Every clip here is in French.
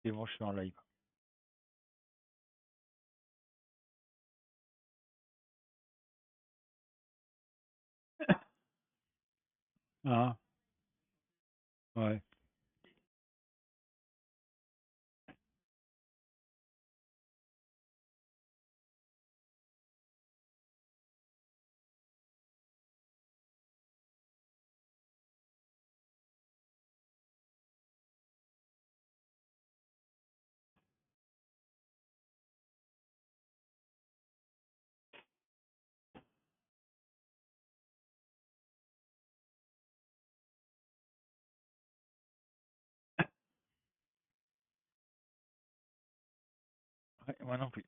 C'est bon, je suis en live. Ah, ouais. Ouais, moi non plus.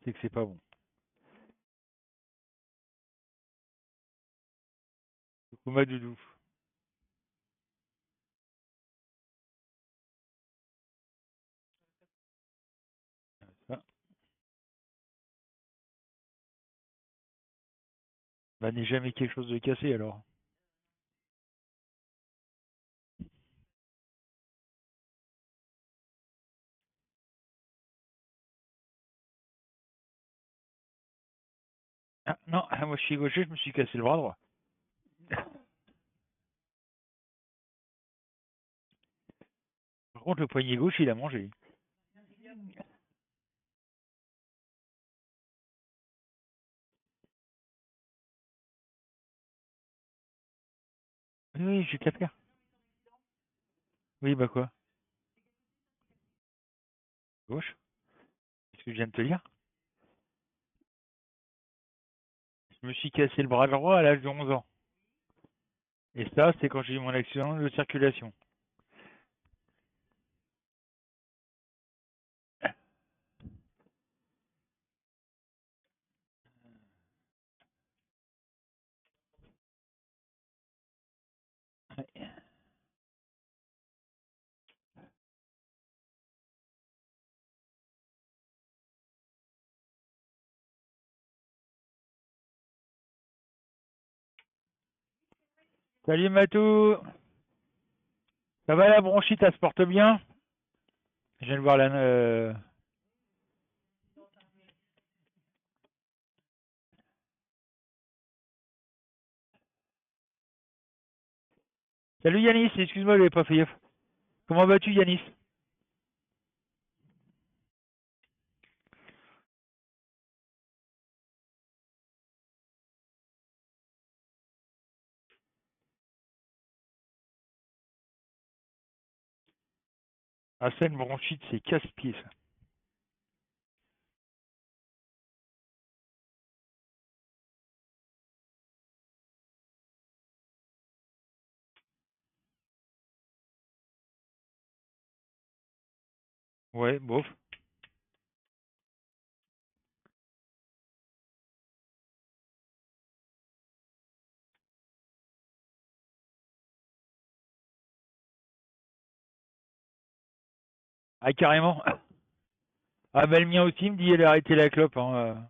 C'est que c'est pas bon. Coucou ma doudou. Ça. Bah, n'est jamais quelque chose de cassé alors. Ah, non, moi je suis gaucher, je me suis cassé le bras droit. Par contre, le poignet gauche, il a mangé. Oui, oui, j'ai qu'à faire. Oui, bah quoi? Gauche? C'est ce que je viens de te dire. Je me suis cassé le bras droit à l'âge de 11 ans. Et ça, c'est quand j'ai eu mon accident de circulation. Salut Matou! Ça va la bronchite, ça se porte bien? Je viens de voir la... Salut Yanis, excuse-moi, je l'avais pas fait gaffe. Comment vas-tu Yanis? Ah ça, une bronchite, c'est casse-pied ça. Ouais, bof. Ah carrément. Ah bah le mien aussi me dit elle a arrêté la clope. Hein.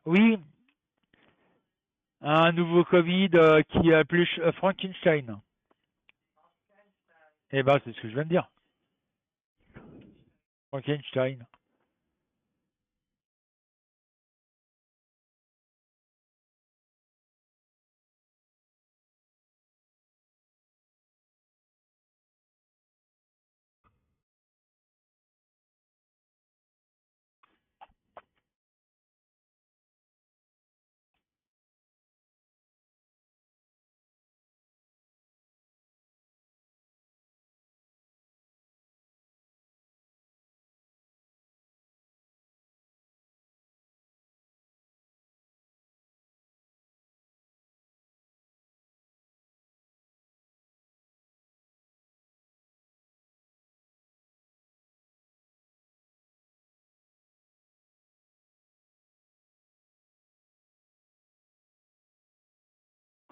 Oui, un nouveau Covid qui est appelé Frankenstein. Eh ben c'est ce que je viens de dire. Frankenstein.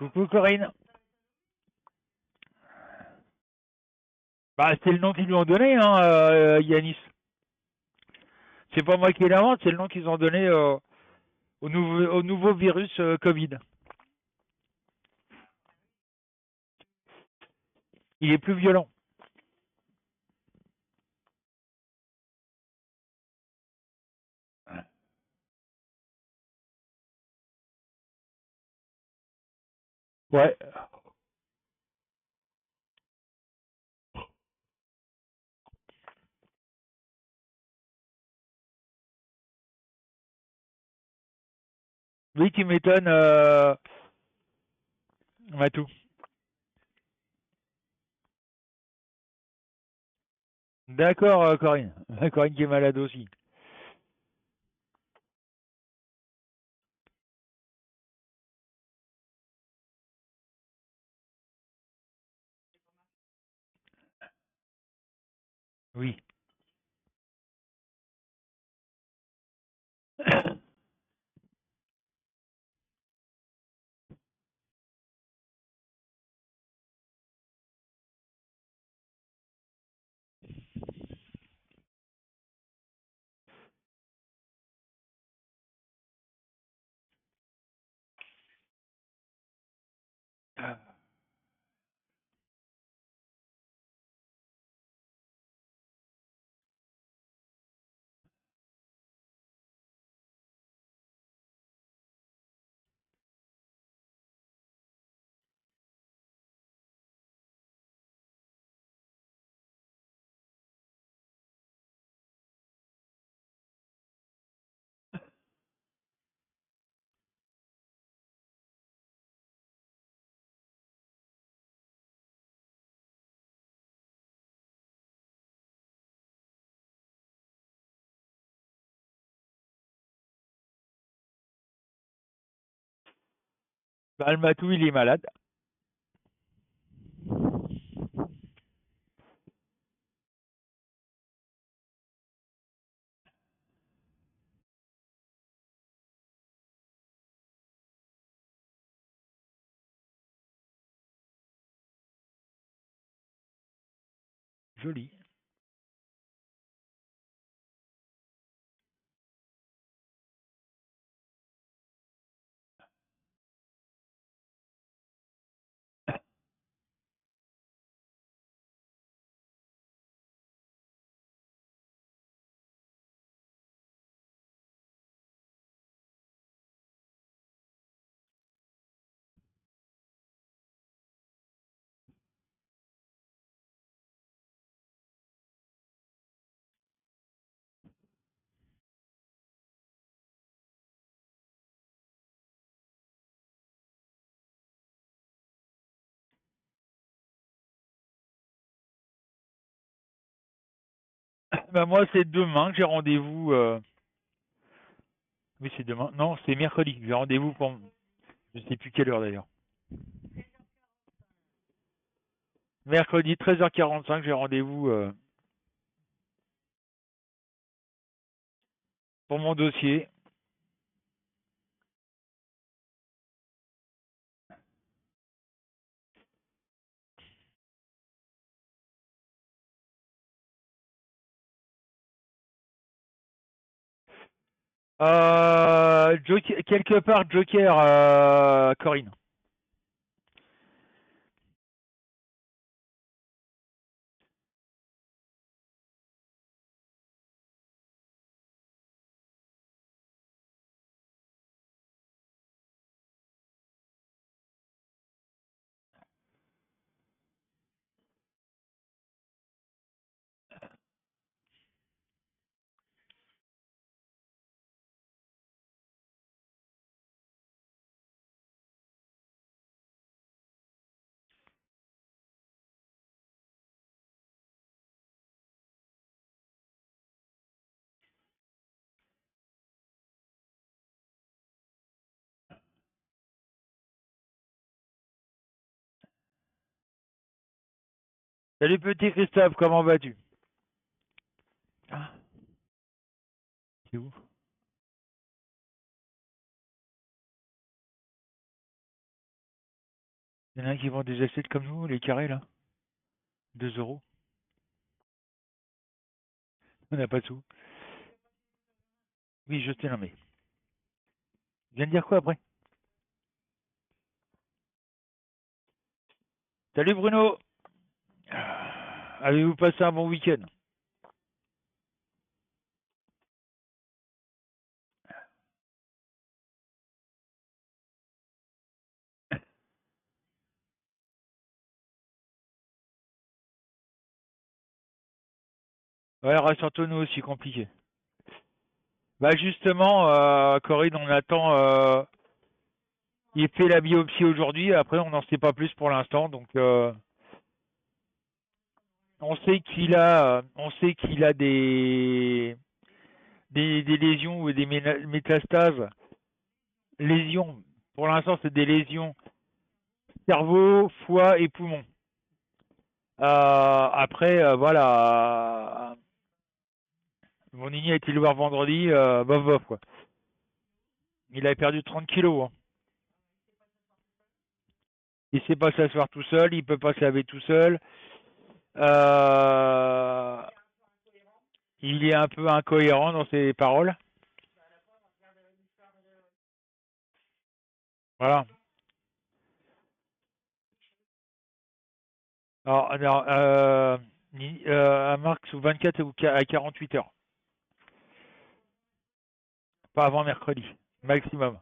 Coucou Corinne. Bah, c'est le nom qu'ils lui ont donné, hein, Yanis. C'est pas moi qui l'invente, c'est le nom qu'ils ont donné au nouveau virus Covid. Il est plus violent. Ouais. Oui, tu m'étonnes, Matou. D'accord, Corinne. Corinne qui est malade aussi. Oui. Bah, le Matou, il est malade. Joli. Bah, moi, c'est demain que j'ai rendez-vous. Oui, c'est demain. Non, c'est mercredi. J'ai rendez-vous pour. Je sais plus quelle heure d'ailleurs. Mercredi 13h45, j'ai rendez-vous pour mon dossier. Quelque part, Joker, Corinne. Salut petit Christophe, comment vas-tu? Ah, c'est où? Il y en a un qui vend des assiettes comme nous, les carrés là. 2 euros. On n'a pas de sous. Oui, je t'ai nommé. Tu viens de dire quoi après? Salut Bruno. Avez-vous passé un bon week-end? Ouais, rassure-toi, nous aussi, compliqué. Bah justement, Corinne, on attend. Il fait la biopsie aujourd'hui. Après, on n'en sait pas plus pour l'instant. Donc, on sait qu'il a des lésions ou des métastases. Lésions. Pour l'instant, c'est des lésions cerveau, foie et poumon. Après, voilà. Mon Nini a été le voir vendredi. Bof bof quoi. Il avait perdu 30 kilos. Hein. Il sait pas s'asseoir tout seul. Il peut pas se laver tout seul. Euh, il est un peu incohérent dans ses paroles. Voilà. Alors à Marc sous 24 ou à 48 heures. Pas avant mercredi. Maximum.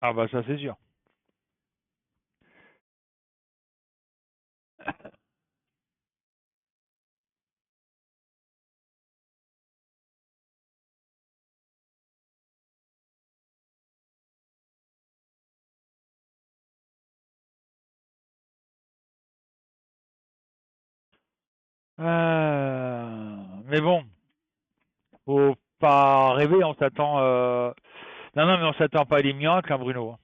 Ah bah ça c'est sûr. Mais bon, faut pas rêver, on s'attend. Non, non, mais on s'attend pas à des miracles, hein, Bruno.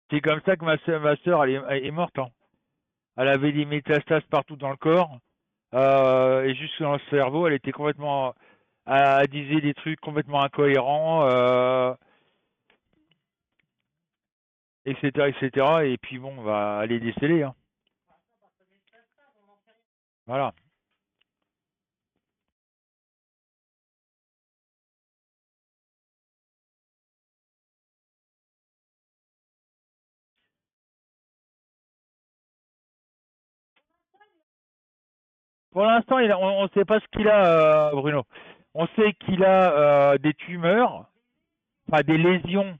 C'est comme ça que ma sœur elle est morte. Hein. Elle avait des métastases partout dans le corps. Et juste dans le cerveau, elle était complètement. Elle disait des trucs complètement incohérents, etc., etc. Et puis bon, bah, elle est décédée. Hein. Voilà. Pour l'instant, on ne sait pas ce qu'il a, Bruno. On sait qu'il a des tumeurs, enfin des lésions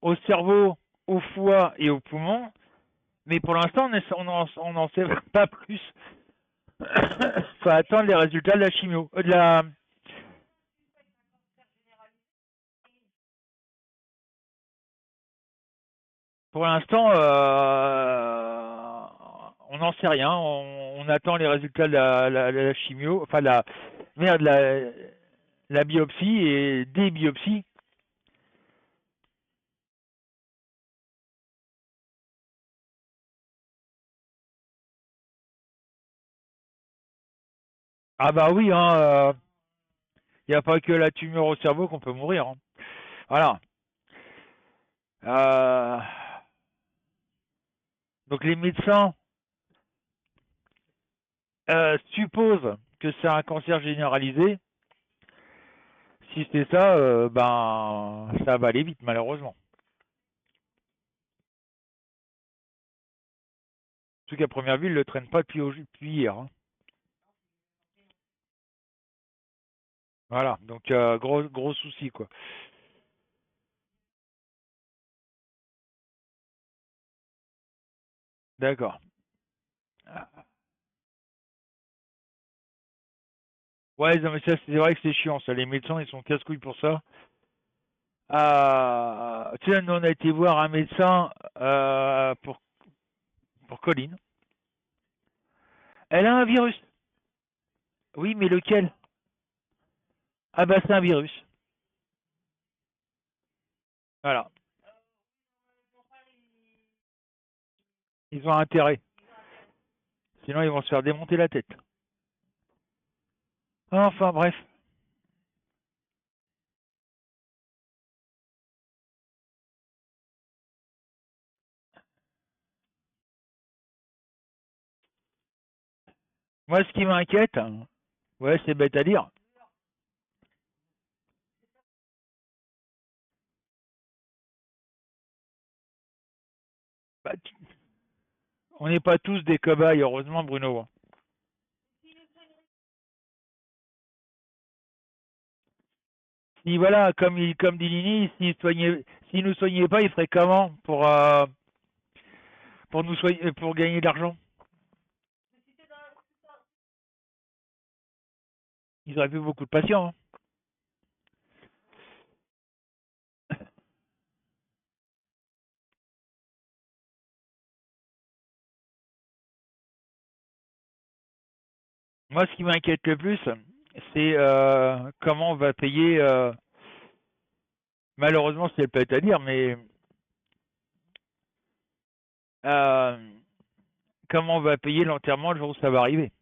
au cerveau, au foie et au poumon. Mais pour l'instant, on n'en sait pas plus. Faut attendre les résultats de la chimio. Pour l'instant, on n'en sait rien. On attend les résultats de la chimio, enfin merde, la biopsie et des biopsies. Ah bah oui, hein, il n'y a pas que la tumeur au cerveau qu'on peut mourir. Hein. Voilà. Euh, donc les médecins supposent que c'est un cancer généralisé. Si c'est ça, ben ça va aller vite malheureusement. Surtout qu'à première vue, ils le traînent pas depuis hier. Hein. Voilà, donc gros gros souci quoi. D'accord. Ouais, non, mais ça c'est vrai que c'est chiant ça. Les médecins ils sont casse-couilles pour ça. Tu sais, nous on a été voir un médecin pour Colline. Elle a un virus. Oui, mais lequel? Ah bah c'est un virus. Voilà. Ils ont intérêt. Sinon, ils vont se faire démonter la tête. Enfin, bref. Moi, ce qui m'inquiète, ouais, c'est bête à dire. Bah, on n'est pas tous des cobayes, heureusement, Bruno. Si voilà, comme dit Lini, s'il nous soignait pas, il ferait comment pour nous soigner, pour gagner de l'argent? Ils auraient plus beaucoup de patients, hein. Moi, ce qui m'inquiète le plus, c'est comment on va payer. Malheureusement, c'est peut-être à dire, mais euh, comment on va payer l'enterrement le jour où ça va arriver?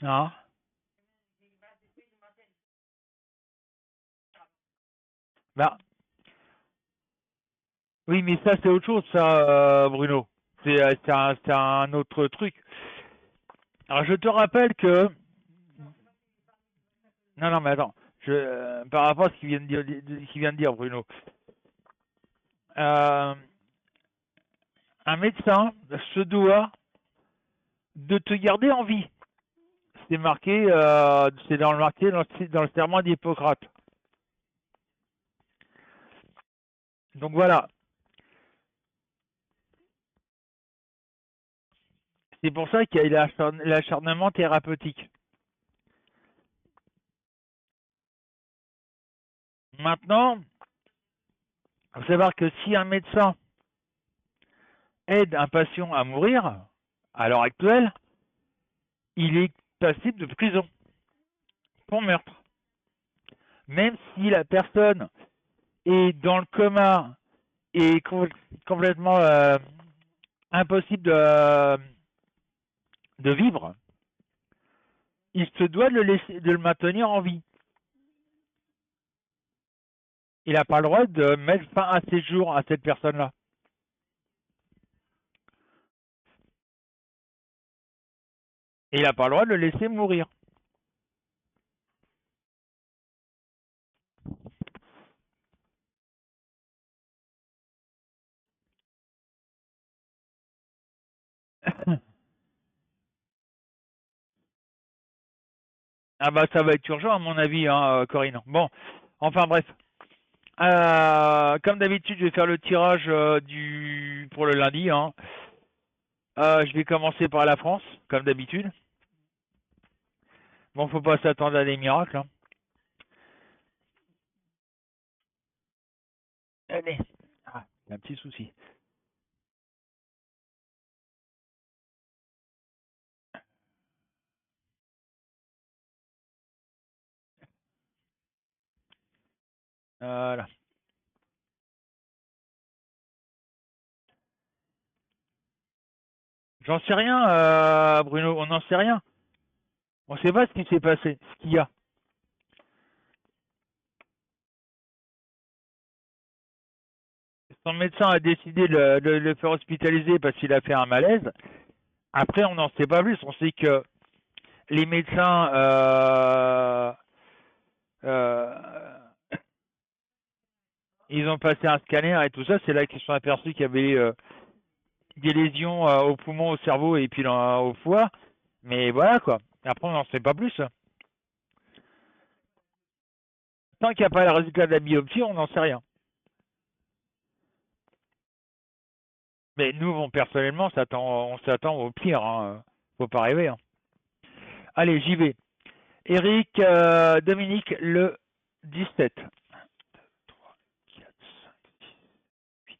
Hein. Bah, oui, mais ça, c'est autre chose, ça, Bruno. C'est un autre truc. Alors, je te rappelle que. Non, non, mais attends. Par rapport à ce qu'il vient de dire, Bruno. Euh, un médecin se doit de te garder en vie. C'est marqué, c'est dans le marqué dans le serment d'Hippocrate. Donc voilà. C'est pour ça qu'il y a l'acharnement thérapeutique. Maintenant, il faut savoir que si un médecin aide un patient à mourir, à l'heure actuelle, il est passible de prison pour meurtre. Même si la personne est dans le coma et complètement impossible de vivre, il se doit de le maintenir en vie. Il n'a pas le droit de mettre fin à ses jours à cette personne-là. Et il n'a pas le droit de le laisser mourir. Ah bah ça va être urgent à mon avis, hein, Corinne. Bon, enfin bref. Comme d'habitude, je vais faire le tirage pour le lundi, hein. Je vais commencer par la France, comme d'habitude. Bon, faut pas s'attendre à des miracles, hein. Allez. Ah, il y a un petit souci. Voilà. J'en sais rien, Bruno, on n'en sait rien. On sait pas ce qui s'est passé, ce qu'il y a. Son médecin a décidé de le faire hospitaliser parce qu'il a fait un malaise. Après, on n'en sait pas plus. On sait que les médecins euh, ils ont passé un scanner et tout ça. C'est là qu'ils se sont aperçus qu'il y avait des lésions au poumon, au cerveau et puis au foie. Mais voilà quoi. Après, on n'en sait pas plus. Tant qu'il n'y a pas le résultat de la biopsie, on n'en sait rien. Mais nous, bon, personnellement, on s'attend au pire, hein. Faut pas rêver, hein. Allez, j'y vais. Eric, Dominique, le 17. 3, 4, 5, 6,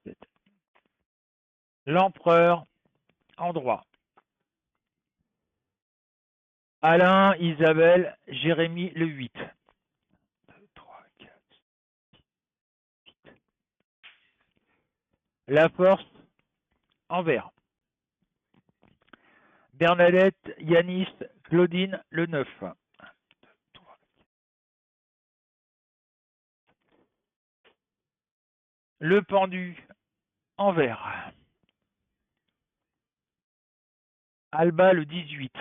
17. L'empereur en droit. Alain, Isabelle, Jérémy, le 8. 2, 3, La Force en vert. Bernadette, Yanis, Claudine, le 9. Le Pendu en vert. Alba, le 18.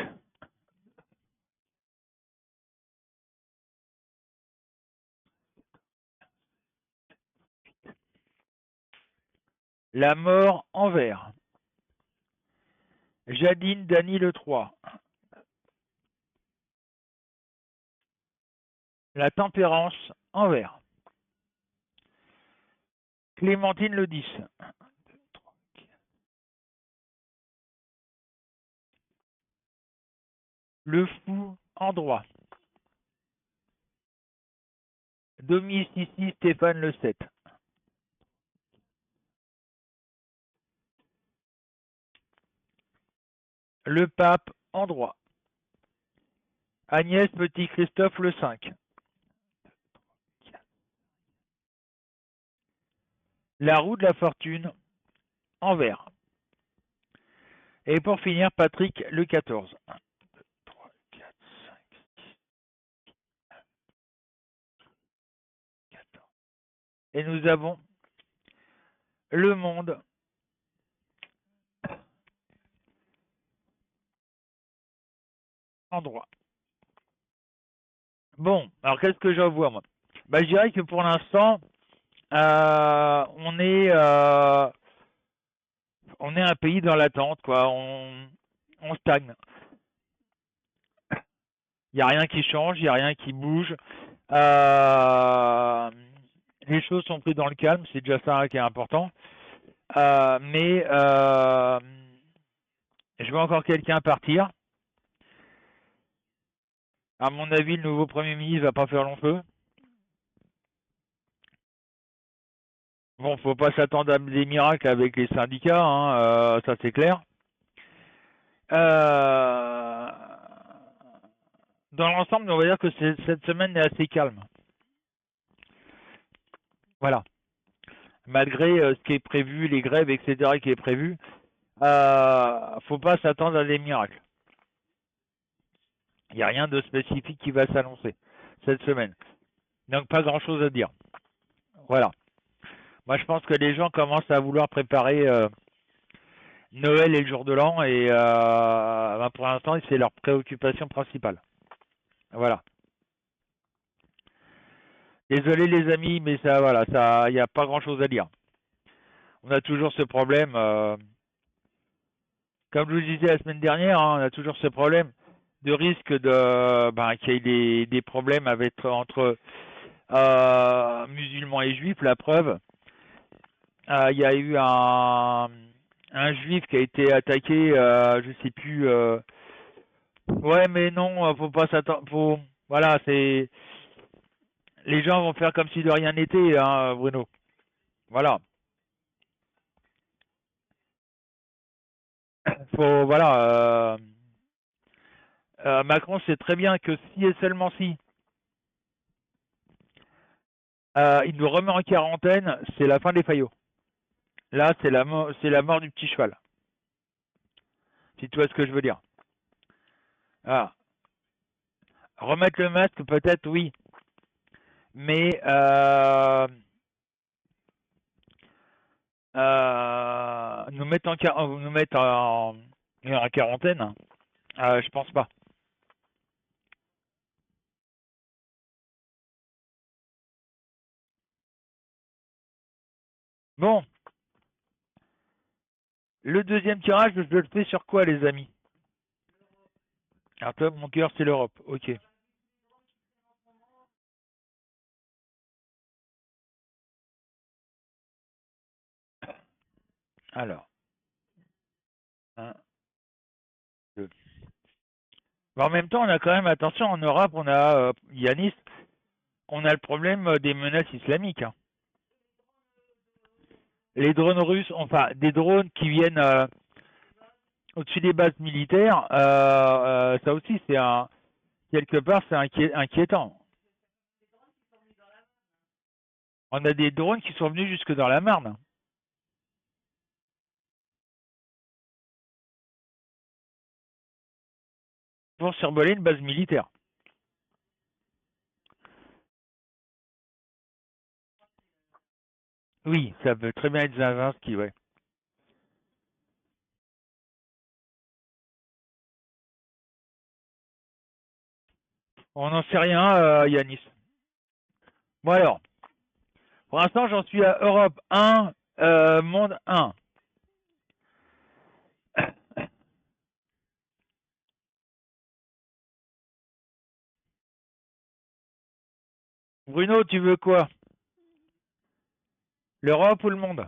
La Mort en vert. Jadine, Dany, le 3. La Tempérance en vert. Clémentine, le 10. Le Fou en droit. Domi, Sissi, Stéphane, le 7. Le Pape en droit. Agnès, Petit Christophe, le 5. La Roue de la Fortune en vert. Et pour finir, Patrick, le 14. 1, 2, 3, 4, 5, 6, 14. Et nous avons le Monde en droit. Bon, alors qu'est-ce que j'en vois, moi? Je dirais que pour l'instant, on est un pays dans l'attente, quoi. On stagne. Il n'y a rien qui change, il n'y a rien qui bouge. Euh, les choses sont prises dans le calme, c'est déjà ça qui est important. Mais je vois encore quelqu'un partir. À mon avis, le nouveau Premier ministre va pas faire long feu. Bon, faut pas s'attendre à des miracles avec les syndicats, hein, ça c'est clair. Euh, dans l'ensemble, on va dire que cette semaine est assez calme. Voilà. Malgré ce qui est prévu, les grèves, etc., qui est prévu, faut pas s'attendre à des miracles. Il n'y a rien de spécifique qui va s'annoncer cette semaine. Donc pas grand-chose à dire. Voilà. Moi, je pense que les gens commencent à vouloir préparer Noël et le jour de l'an, et pour l'instant, c'est leur préoccupation principale. Voilà. Désolé les amis, mais ça, voilà, ça, il n'y a pas grand-chose à dire. On a toujours ce problème, comme je vous disais la semaine dernière, hein, on a toujours ce problème de risque qu'il y ait des problèmes entre musulmans et juifs. La preuve, il y a eu un juif qui a été attaqué, je sais plus. Ouais, mais non, faut pas s'attendre. Voilà, c'est les gens vont faire comme si de rien n'était, hein, Bruno. Voilà. Voilà. Macron sait très bien que si et seulement si il nous remet en quarantaine, c'est la fin des faillots. Là, c'est la mort du petit cheval. Si tu vois ce que je veux dire. Ah. Remettre le masque, peut-être oui. Mais nous mettre en quarantaine, je pense pas. Bon, le deuxième tirage, je le fais sur quoi, les amis? Alors toi, mon cœur, c'est l'Europe. Ok. Alors, un, deux. Mais en même temps, on a quand même, attention, en Europe, on a, Yanis, on a le problème des menaces islamiques, hein. Les drones russes, enfin, des drones qui viennent au-dessus des bases militaires, ça aussi, quelque part, c'est inquiétant. On a des drones qui sont venus jusque dans la Marne. pour survoler une base militaire. Oui, ça peut très bien être Zelensky, ouais. On n'en sait rien, Yanis. Bon alors, pour l'instant, j'en suis à Europe 1, monde 1. Bruno, tu veux quoi? L'Europe ou le monde?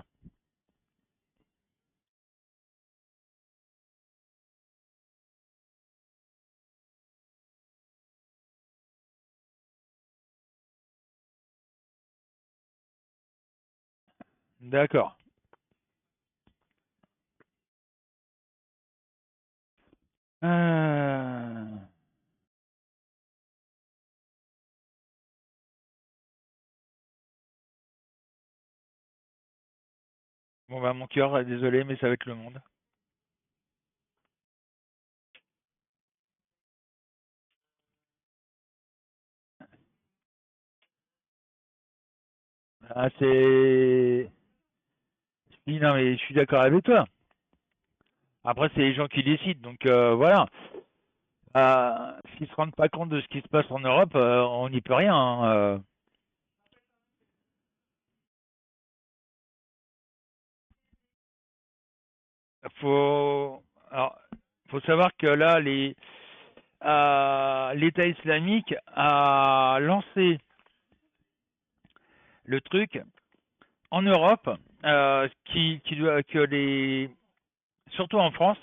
D'accord. Euh, Bon, bah, mon cœur, désolé, mais ça va être le monde. Ah, c'est. Oui, non, mais je suis d'accord avec toi. Après, c'est les gens qui décident, donc voilà. S'ils se rendent pas compte de ce qui se passe en Europe, on n'y peut rien, hein. Faut, alors, faut savoir que là, l'État islamique a lancé le truc en Europe, que surtout en France,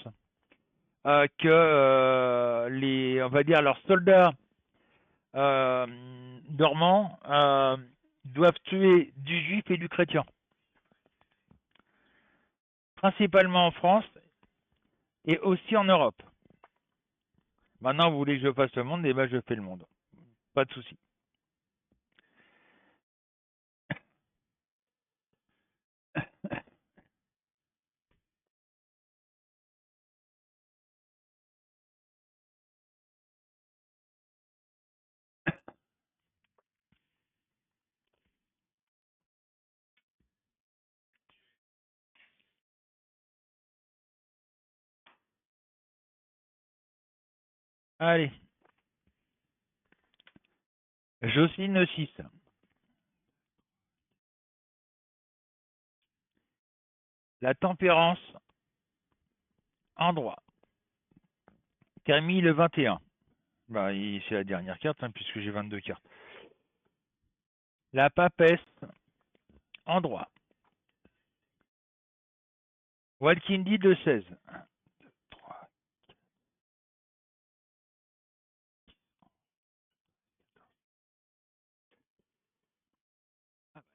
que on va dire, leurs soldats euh, dormants doivent tuer du juif et du chrétien, principalement en France et aussi en Europe. Maintenant, vous voulez que je fasse le monde, et ben je fais le monde. Pas de souci. Allez, Jocelyne 6. La tempérance en droit. Camille le 21. Bah, c'est la dernière carte, hein, puisque j'ai 22 cartes. La papesse en droit. Walkindi de 16. 3.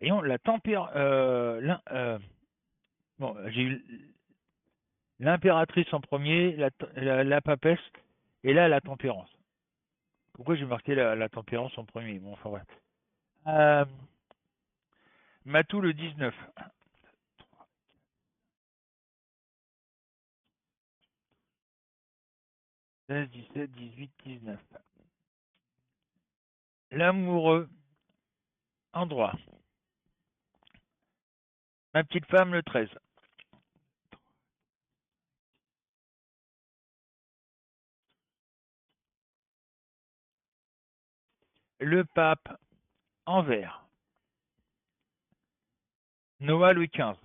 Voyons, la tempéra... bon, j'ai eu l'impératrice en premier, la papesse, et là la tempérance. Pourquoi j'ai marqué la tempérance en premier? Bon, enfin, ouais. Euh, Matou le 19. 16, 17, 18, 19. L'amoureux en droit. Ma petite femme le 13. Le pape en vert. Noah Louis XV.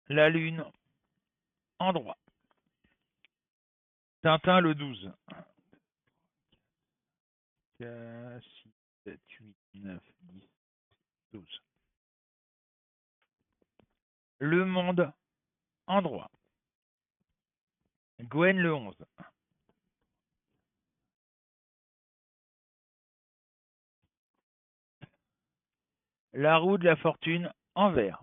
La lune en droit. Tintin le 12. 4, 6, 7, 8, 9, 10, 12. Le monde en droit. Gwen le 11. La roue de la fortune en vert.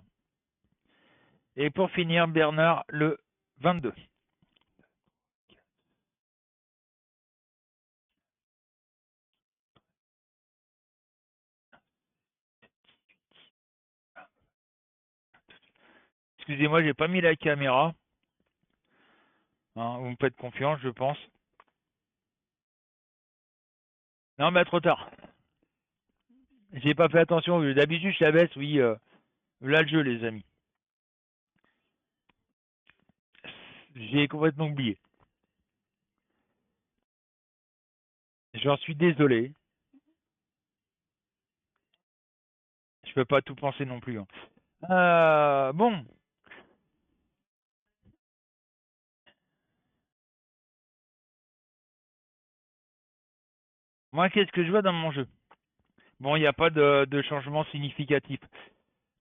Et pour finir, Bernard le 22. Excusez-moi, j'ai pas mis la caméra. Hein, vous me faites confiance, je pense. Non, mais trop tard. J'ai pas fait attention. D'habitude, je la baisse, oui. Là le jeu, les amis. J'ai complètement oublié. J'en suis désolé. Je peux pas tout penser non plus. Hein. Bon. Moi, qu'est-ce que je vois dans mon jeu? Bon, il n'y a pas de changement significatif.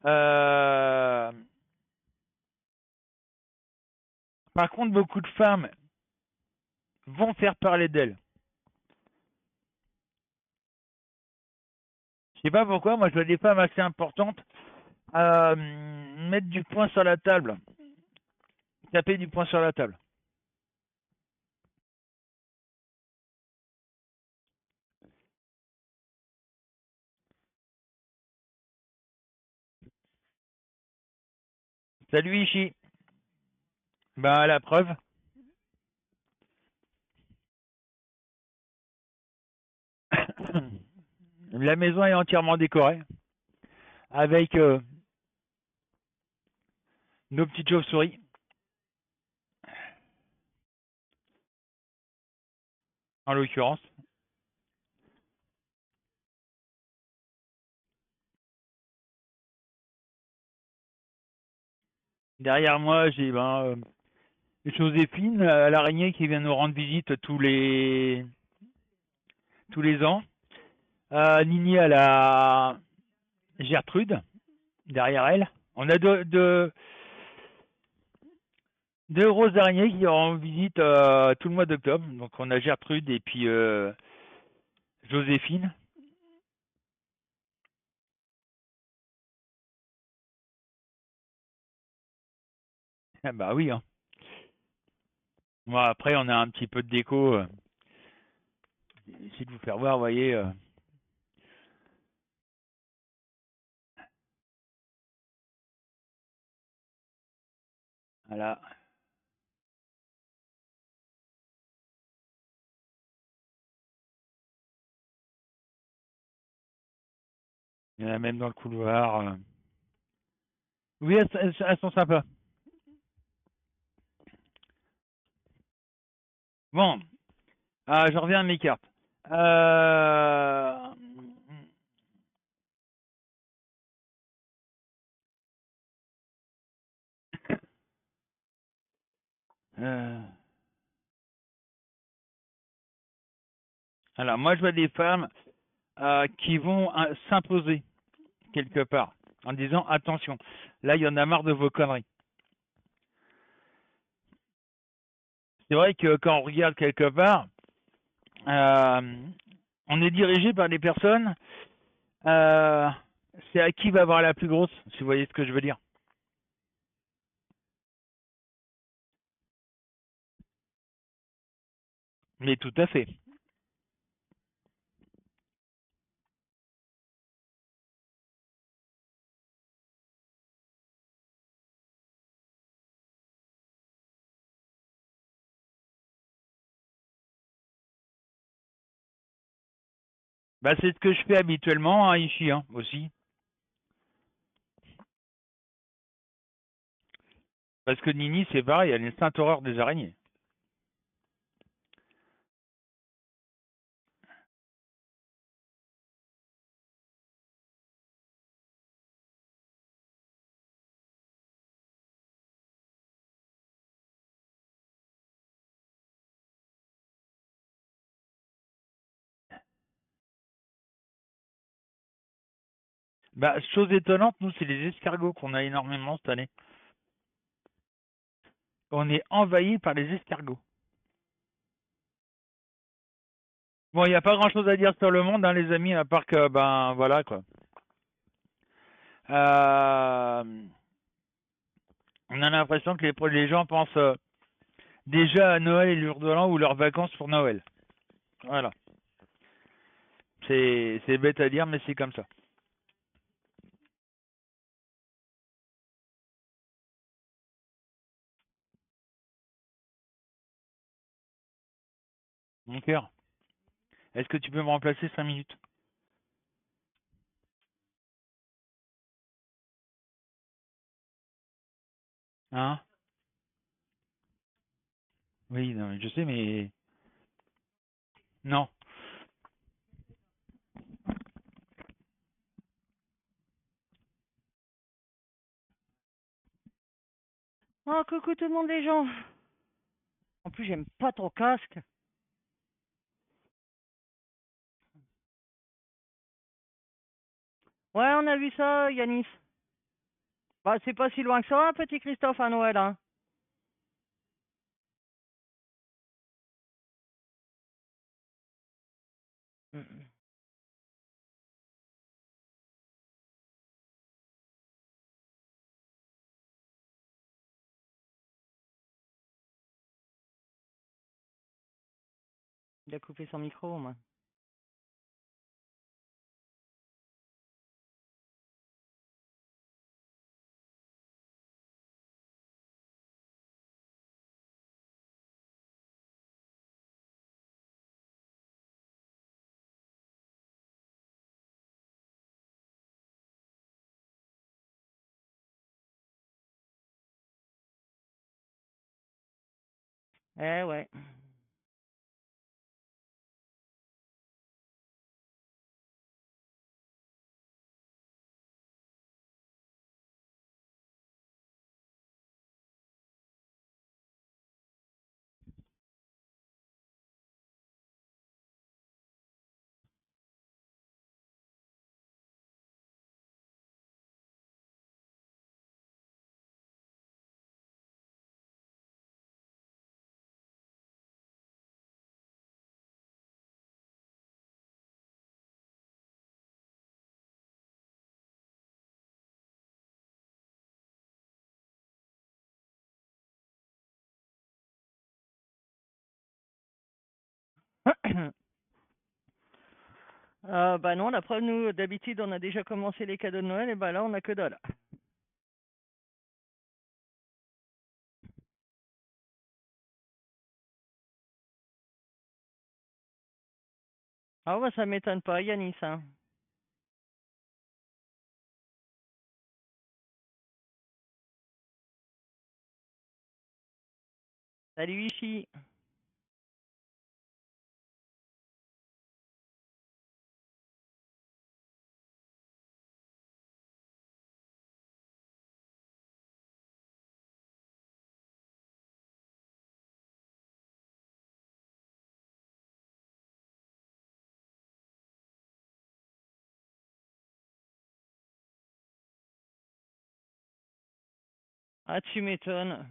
Euh, Par contre, beaucoup de femmes vont faire parler d'elles. Je sais pas pourquoi, moi je vois des femmes assez importantes mettre du poing sur la table, taper du poing sur la table. Salut Ishi. Ben la preuve, la maison est entièrement décorée avec nos petites chauves-souris, en l'occurrence. Derrière moi, j'ai Joséphine, l'araignée qui vient nous rendre visite tous les ans. Nini à la Gertrude, derrière elle. On a deux grosses araignées qui rendent visite tout le mois d'octobre. Donc on a Gertrude et puis Joséphine. Ah bah oui, hein. Bon, après on a un petit peu de déco. J'essaie de vous faire voir, vous voyez. Voilà. Il y en a même dans le couloir. Oui, elles sont sympas. Bon, je reviens à mes cartes. Euh, euh, alors, moi, je vois des femmes qui vont s'imposer quelque part en disant attention, là, il y en a marre de vos conneries. C'est vrai que quand on regarde quelque part, euh, on est dirigé par des personnes. euh, c'est à qui va avoir la plus grosse, si vous voyez ce que je veux dire. Mais tout à fait. Bah, c'est ce que je fais habituellement, hein, ici, hein, aussi. Parce que Nini, c'est pareil, elle est une sainte horreur des araignées. Bah, chose étonnante, nous, c'est les escargots qu'on a énormément cette année. On est envahi par les escargots. Bon, il n'y a pas grand-chose à dire sur le monde, hein, les amis, à part que, ben, voilà, quoi. Euh, on a l'impression que les gens pensent déjà à Noël et le jour de l'an ou leurs vacances pour Noël. Voilà. C'est bête à dire, mais c'est comme ça. Mon cœur, est-ce que tu peux me remplacer 5 minutes? Hein? Oui, non, mais je sais, mais non. Oh, coucou tout le monde, les gens. En plus, j'aime pas ton casque. Ouais, on a vu ça, Yanis. Bah, c'est pas si loin que ça, petit Christophe, à Noël, hein. Mm. Il a coupé son micro, moi. Eh ouais. Bah non, la preuve, nous, d'habitude, on a déjà commencé les cadeaux de Noël, et bah là, on a que dalle. Ah bah ça m'étonne pas, Yanis, hein. Salut, Ichi. Ah, tu m'étonnes.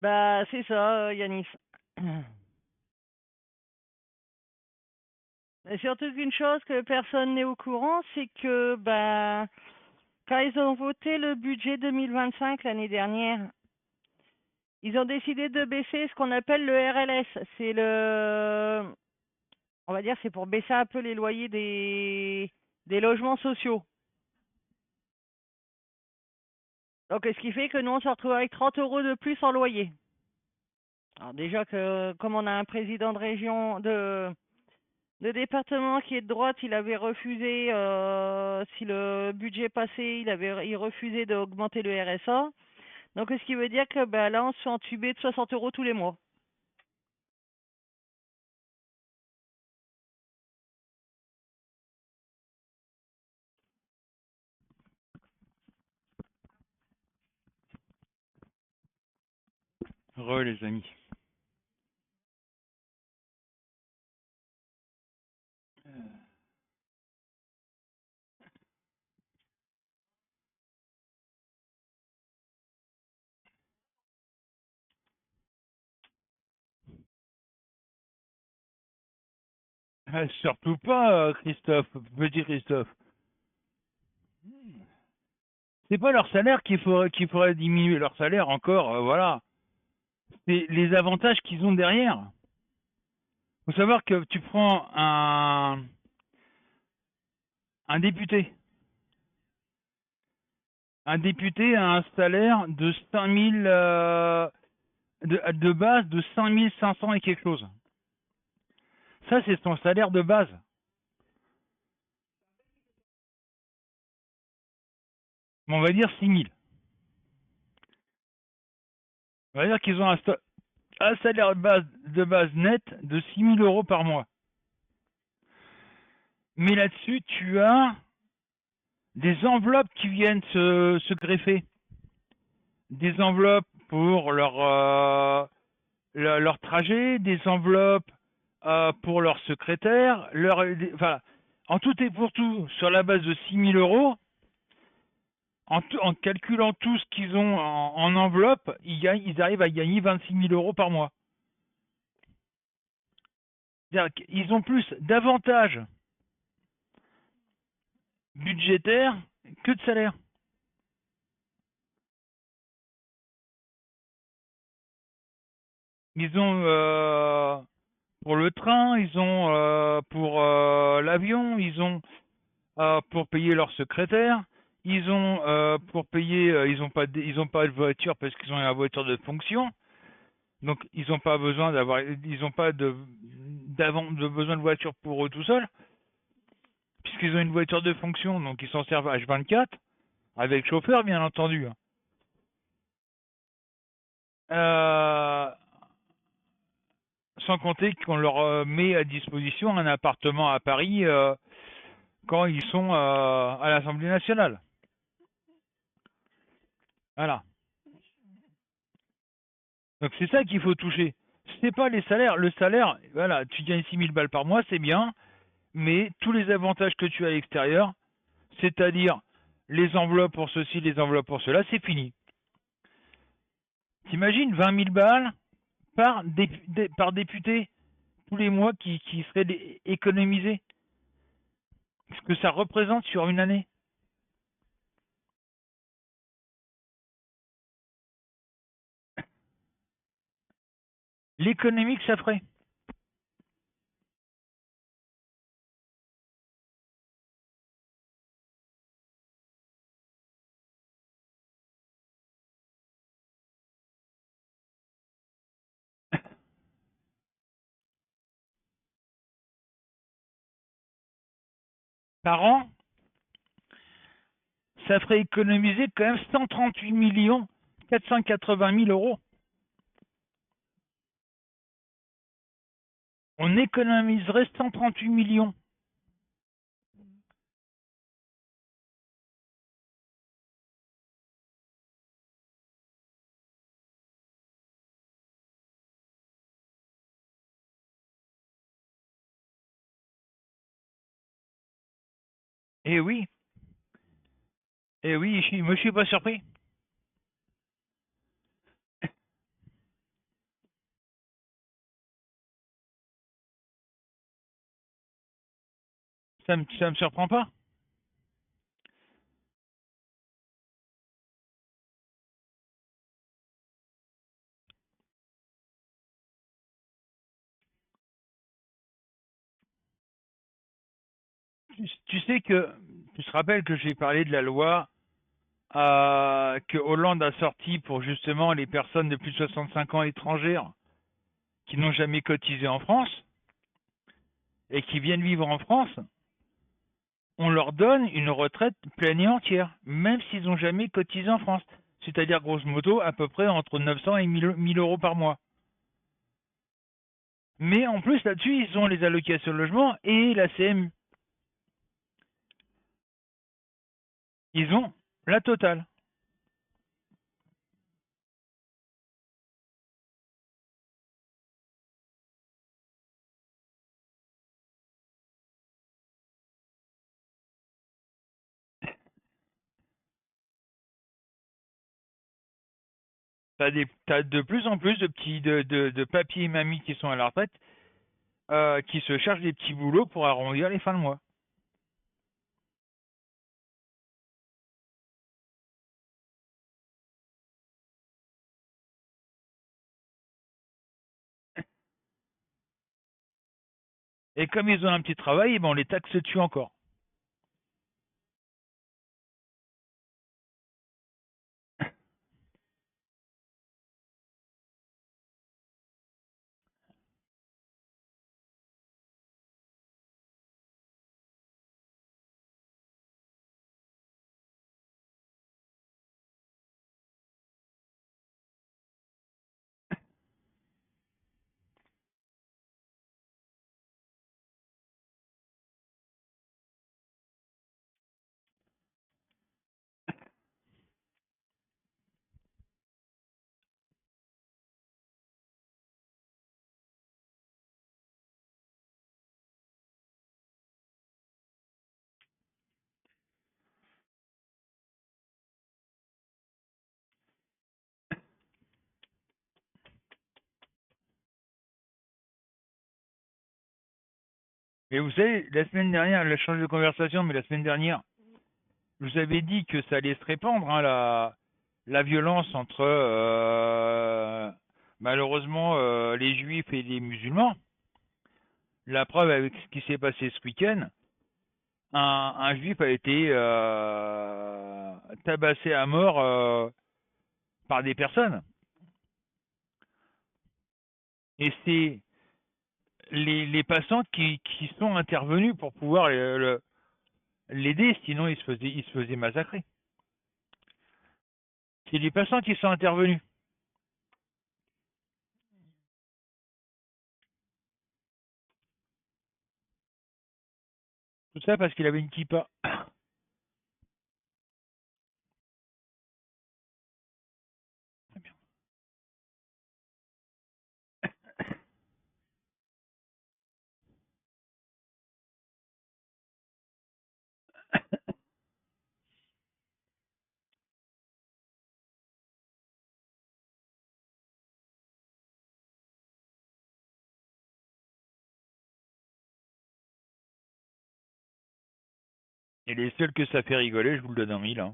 Bah, c'est ça, Yanis. Et surtout qu'une chose que personne n'est au courant, c'est que, bah, quand ils ont voté le budget 2025 l'année dernière, ils ont décidé de baisser ce qu'on appelle le RLS. C'est le, on va dire, c'est pour baisser un peu les loyers des logements sociaux. Donc, ce qui fait que nous, on se retrouve avec 30 euros de plus en loyer. Alors déjà que comme on a un président de région de département qui est de droite, il avait refusé si le budget passait, il refusait d'augmenter le RSA. Donc ce qui veut dire que ben, là on se fait entuber de 60 euros tous les mois. Les amis. Surtout pas, Christophe, petit Christophe. C'est pas leur salaire qu'il faudrait diminuer leur salaire encore, voilà. C'est les avantages qu'ils ont derrière. Faut savoir que tu prends un député Un député a un salaire de 5000 de base de 5500 et quelque chose. Ça, c'est son salaire de base. On va dire 6000. On va dire qu'ils ont un salaire de base net de 6000 euros par mois. Mais là-dessus, tu as des enveloppes qui viennent se greffer. Des enveloppes pour leur trajet, des enveloppes pour leur secrétaire, enfin, en tout et pour tout, sur la base de 6000 euros, en calculant tout ce qu'ils ont en enveloppe, ils arrivent à gagner 26 000 euros par mois. Ils ont plus d'avantages budgétaires que de salaire. Ils ont pour le train, ils ont pour l'avion, ils ont pour payer leur secrétaire, ils ont pour payer, ils ont pas de voiture parce qu'ils ont une voiture de fonction, donc ils n'ont pas besoin ils n'ont pas de besoin de voiture pour eux tout seuls, puisqu'ils ont une voiture de fonction, donc ils s'en servent H24 avec chauffeur bien entendu. Euh, Sans compter qu'on leur met à disposition un appartement à Paris quand ils sont à l'Assemblée nationale. Voilà. Donc c'est ça qu'il faut toucher. C'est pas les salaires. Le salaire, voilà, tu gagnes 6000 balles par mois, c'est bien, mais tous les avantages que tu as à l'extérieur, c'est-à-dire les enveloppes pour ceci, les enveloppes pour cela, c'est fini. T'imagines 20 000 balles par député tous les mois qui seraient économisés? Ce que ça représente sur une année. L'économie que ça ferait. Par an, ça ferait économiser quand même 138 millions 480 000 euros. On économiserait 138 millions. Eh oui, eh oui, moi je suis pas surpris. Ça me surprend pas. Tu sais que, tu te rappelles que j'ai parlé de la loi que Hollande a sortie pour justement les personnes de plus de 65 ans étrangères qui n'ont jamais cotisé en France et qui viennent vivre en France, on leur donne une retraite pleine et entière, même s'ils n'ont jamais cotisé en France. C'est-à-dire, grosso modo, à peu près entre 900 et 1000 euros par mois. Mais en plus, là-dessus, ils ont les allocations de logement et la CMU. Ils ont la totale. T'as de plus en plus de petits de papis et mamies qui sont à la retraite, qui se cherchent des petits boulots pour arrondir les fins de mois. Et comme ils ont un petit travail, on les taxe dessus encore. Et vous savez, la semaine dernière, elle a changé de conversation, mais la semaine dernière, je vous avais dit que ça allait se répandre, hein, la violence entre malheureusement les juifs et les musulmans. La preuve avec ce qui s'est passé ce week-end, un juif a été tabassé à mort par des personnes. Et c'est les passants qui sont intervenus pour pouvoir l'aider, sinon il se faisait massacrer. C'est les passants qui sont intervenus. Tout ça parce qu'il avait une kippa. Et les seuls que ça fait rigoler, je vous le donne en mille. Hein.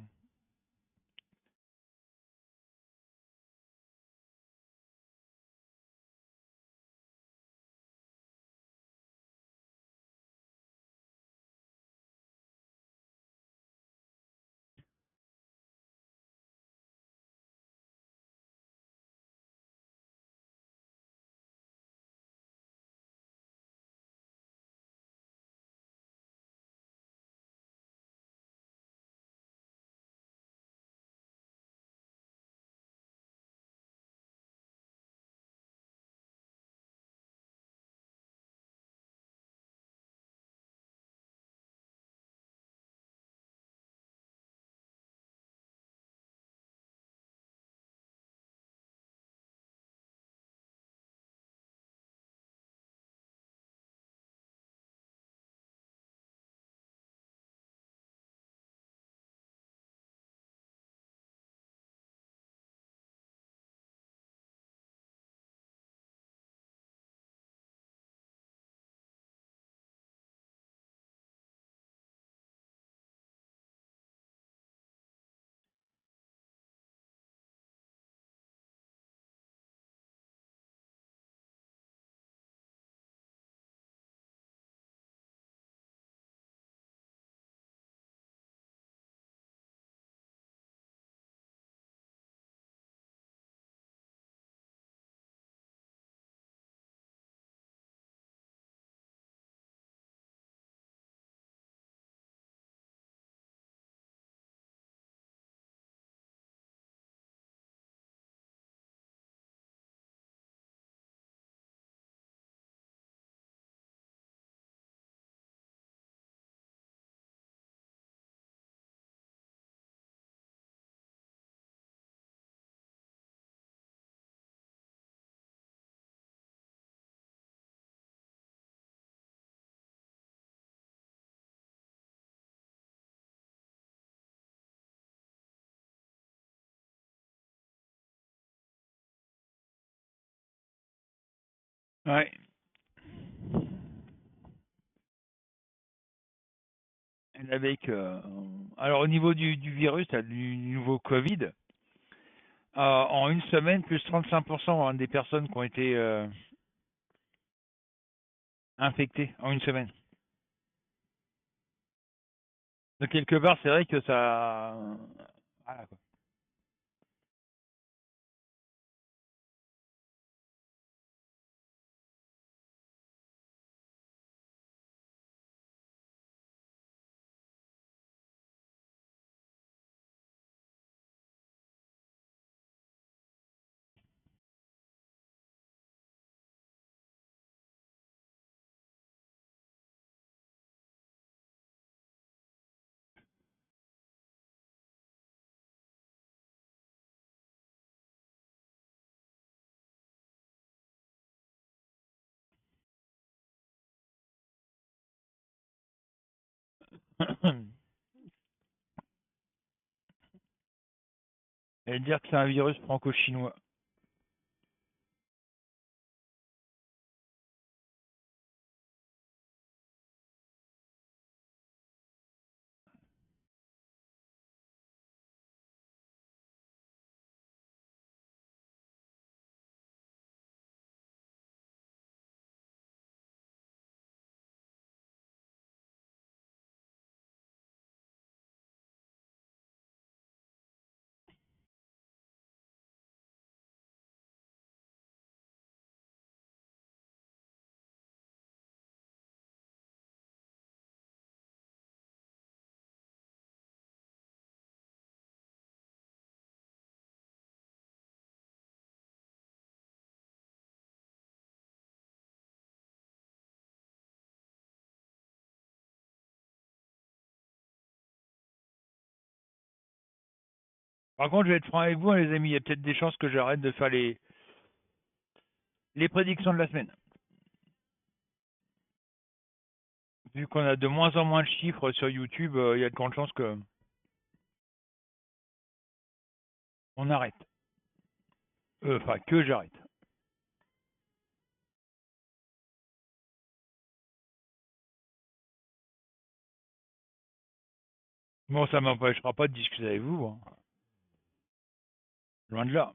Ouais. Avec, alors au niveau du virus, là, du nouveau Covid, en une semaine, plus 35% des personnes qui ont été infectées en une semaine. Donc quelque part, c'est vrai que ça... Voilà, quoi. Et dire que c'est un virus franco-chinois. Par contre, je vais être franc avec vous, hein, les amis, il y a peut-être des chances que j'arrête de faire les prédictions de la semaine. Vu qu'on a de moins en moins de chiffres sur YouTube, il y a de grandes chances que on arrête. Enfin, que j'arrête. Bon, ça m'empêchera pas de discuter avec vous, hein. Loin de là.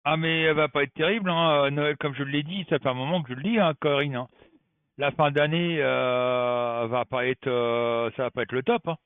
Ah, mais elle va pas être terrible, hein, Noël, comme je l'ai dit, ça fait un moment que je le dis, hein, Corinne, hein. La fin d'année va pas être, ça va pas être le top, hein.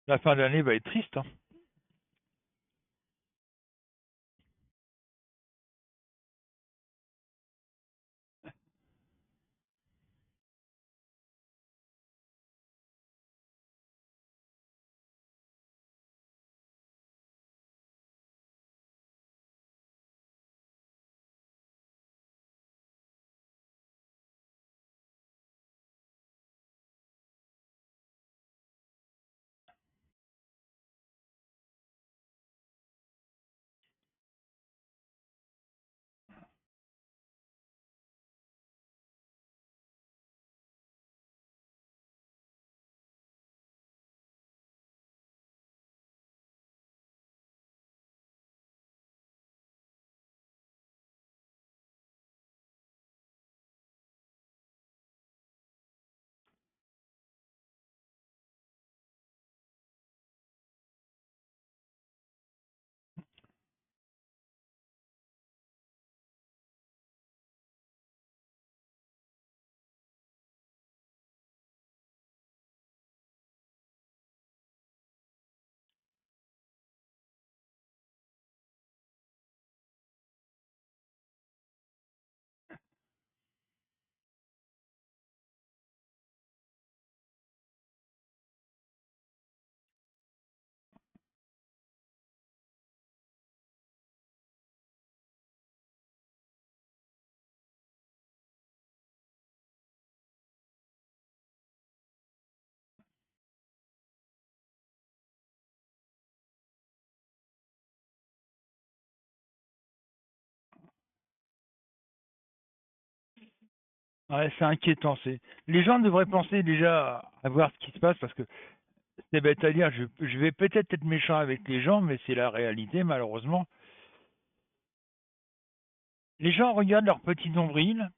La fin d'année va être triste, hein. Ouais, c'est inquiétant. Les gens devraient penser déjà à voir ce qui se passe parce que c'est bête à dire. Je vais peut-être être méchant avec les gens, mais c'est la réalité, malheureusement. Les gens regardent leur petit nombril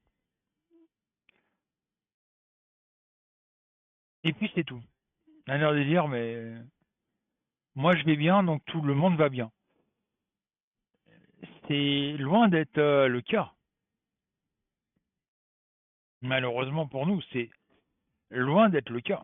et puis c'est tout. On a l'air de dire, mais moi je vais bien, donc tout le monde va bien. C'est loin d'être le cas. Malheureusement pour nous, c'est loin d'être le cas.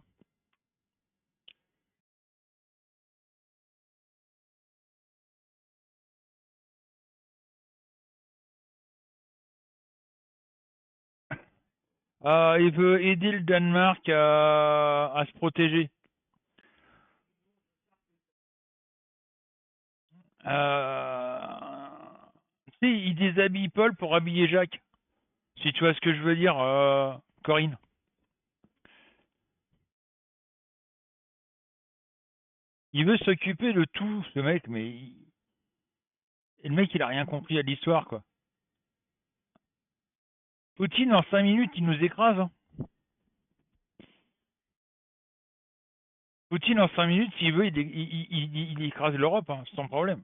Il veut aider le Danemark à se protéger. Tu sais, il déshabille Paul pour habiller Jacques. Si tu vois ce que je veux dire, Corinne. Il veut s'occuper de tout, ce mec, mais et le mec, il a rien compris à l'histoire, quoi. Poutine, en 5 minutes, il nous écrase, hein. Poutine, en 5 minutes, s'il veut, il écrase l'Europe, hein, sans problème.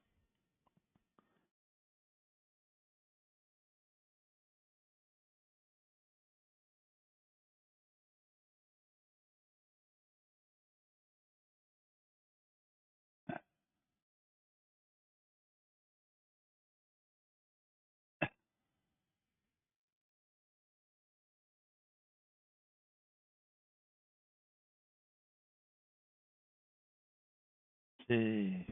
C'est...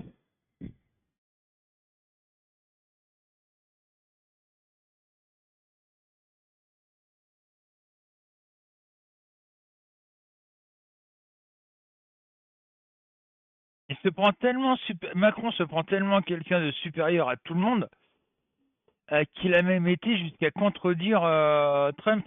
Macron se prend tellement quelqu'un de supérieur à tout le monde qu'il a même été jusqu'à contredire Trump.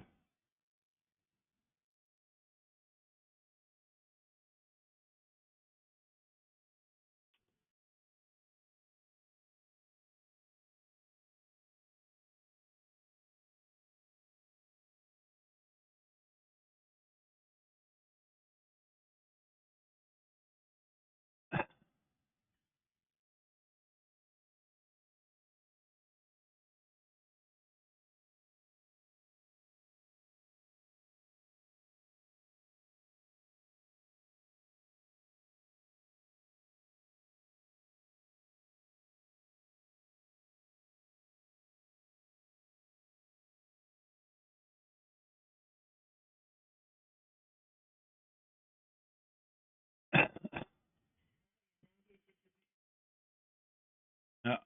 Ah,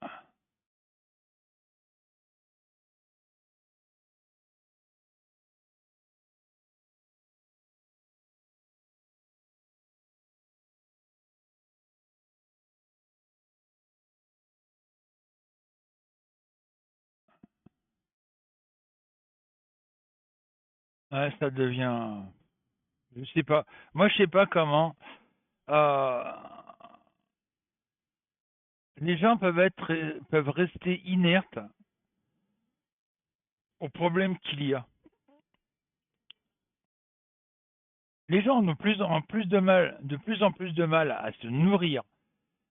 ouais, ça devient... Je sais pas. Moi, je sais pas comment. euh, les gens peuvent rester inertes aux problèmes qu'il y a. Les gens ont de plus en plus de mal à se nourrir,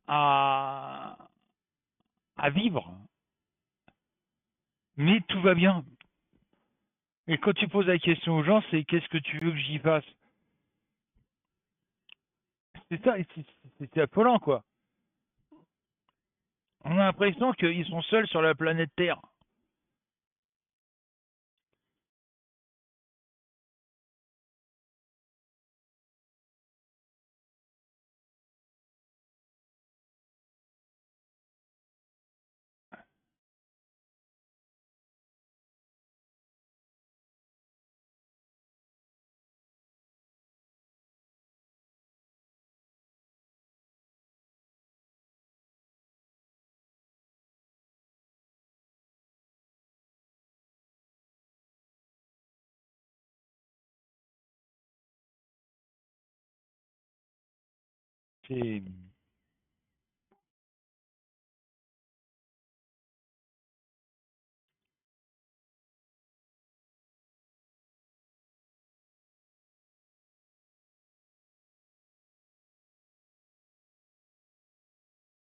à, à vivre, mais tout va bien. Et quand tu poses la question aux gens, c'est qu'est-ce que tu veux que j'y fasse? C'est ça, c'est affolant, quoi. On a l'impression qu'ils sont seuls sur la planète Terre. C'est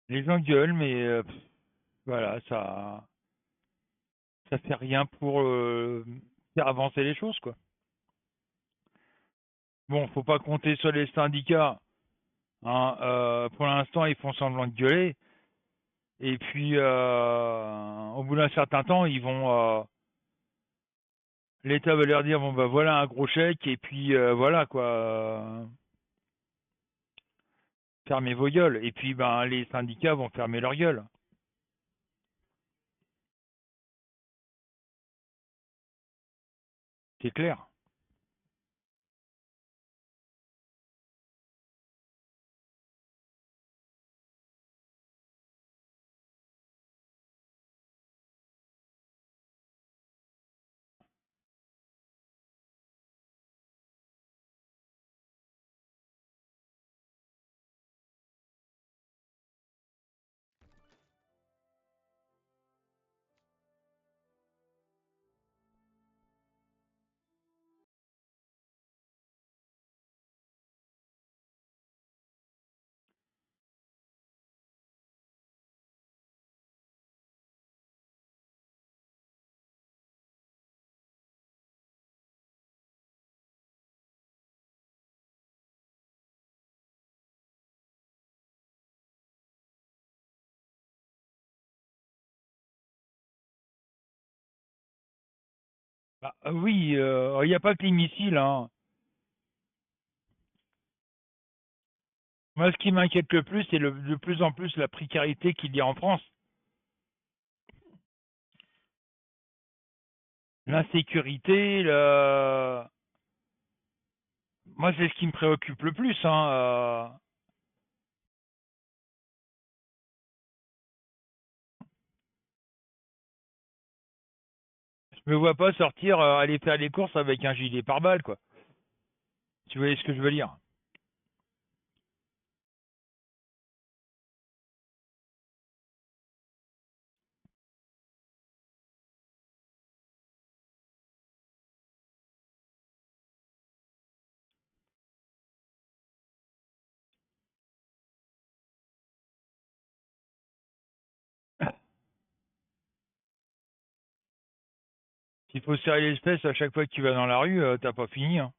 les gens gueulent, mais voilà, ça fait rien pour faire avancer les choses, quoi. Bon, faut pas compter sur les syndicats. Hein, pour l'instant, ils font semblant de gueuler. Et puis, au bout d'un certain temps, l'État va leur dire, bon, bah voilà un gros chèque, et puis voilà, quoi. Fermez vos gueules. Et puis, ben, les syndicats vont fermer leur gueule. C'est clair. Bah, oui, il n'y a pas que les missiles, hein. Moi, ce qui m'inquiète le plus, c'est de plus en plus la précarité qu'il y a en France. L'insécurité, moi, c'est ce qui me préoccupe le plus, hein. Je me vois pas sortir, aller faire les courses avec un gilet pare-balles, quoi. Tu vois ce que je veux dire? S'il faut serrer les fesses à chaque fois que tu vas dans la rue, t'as pas fini, hein.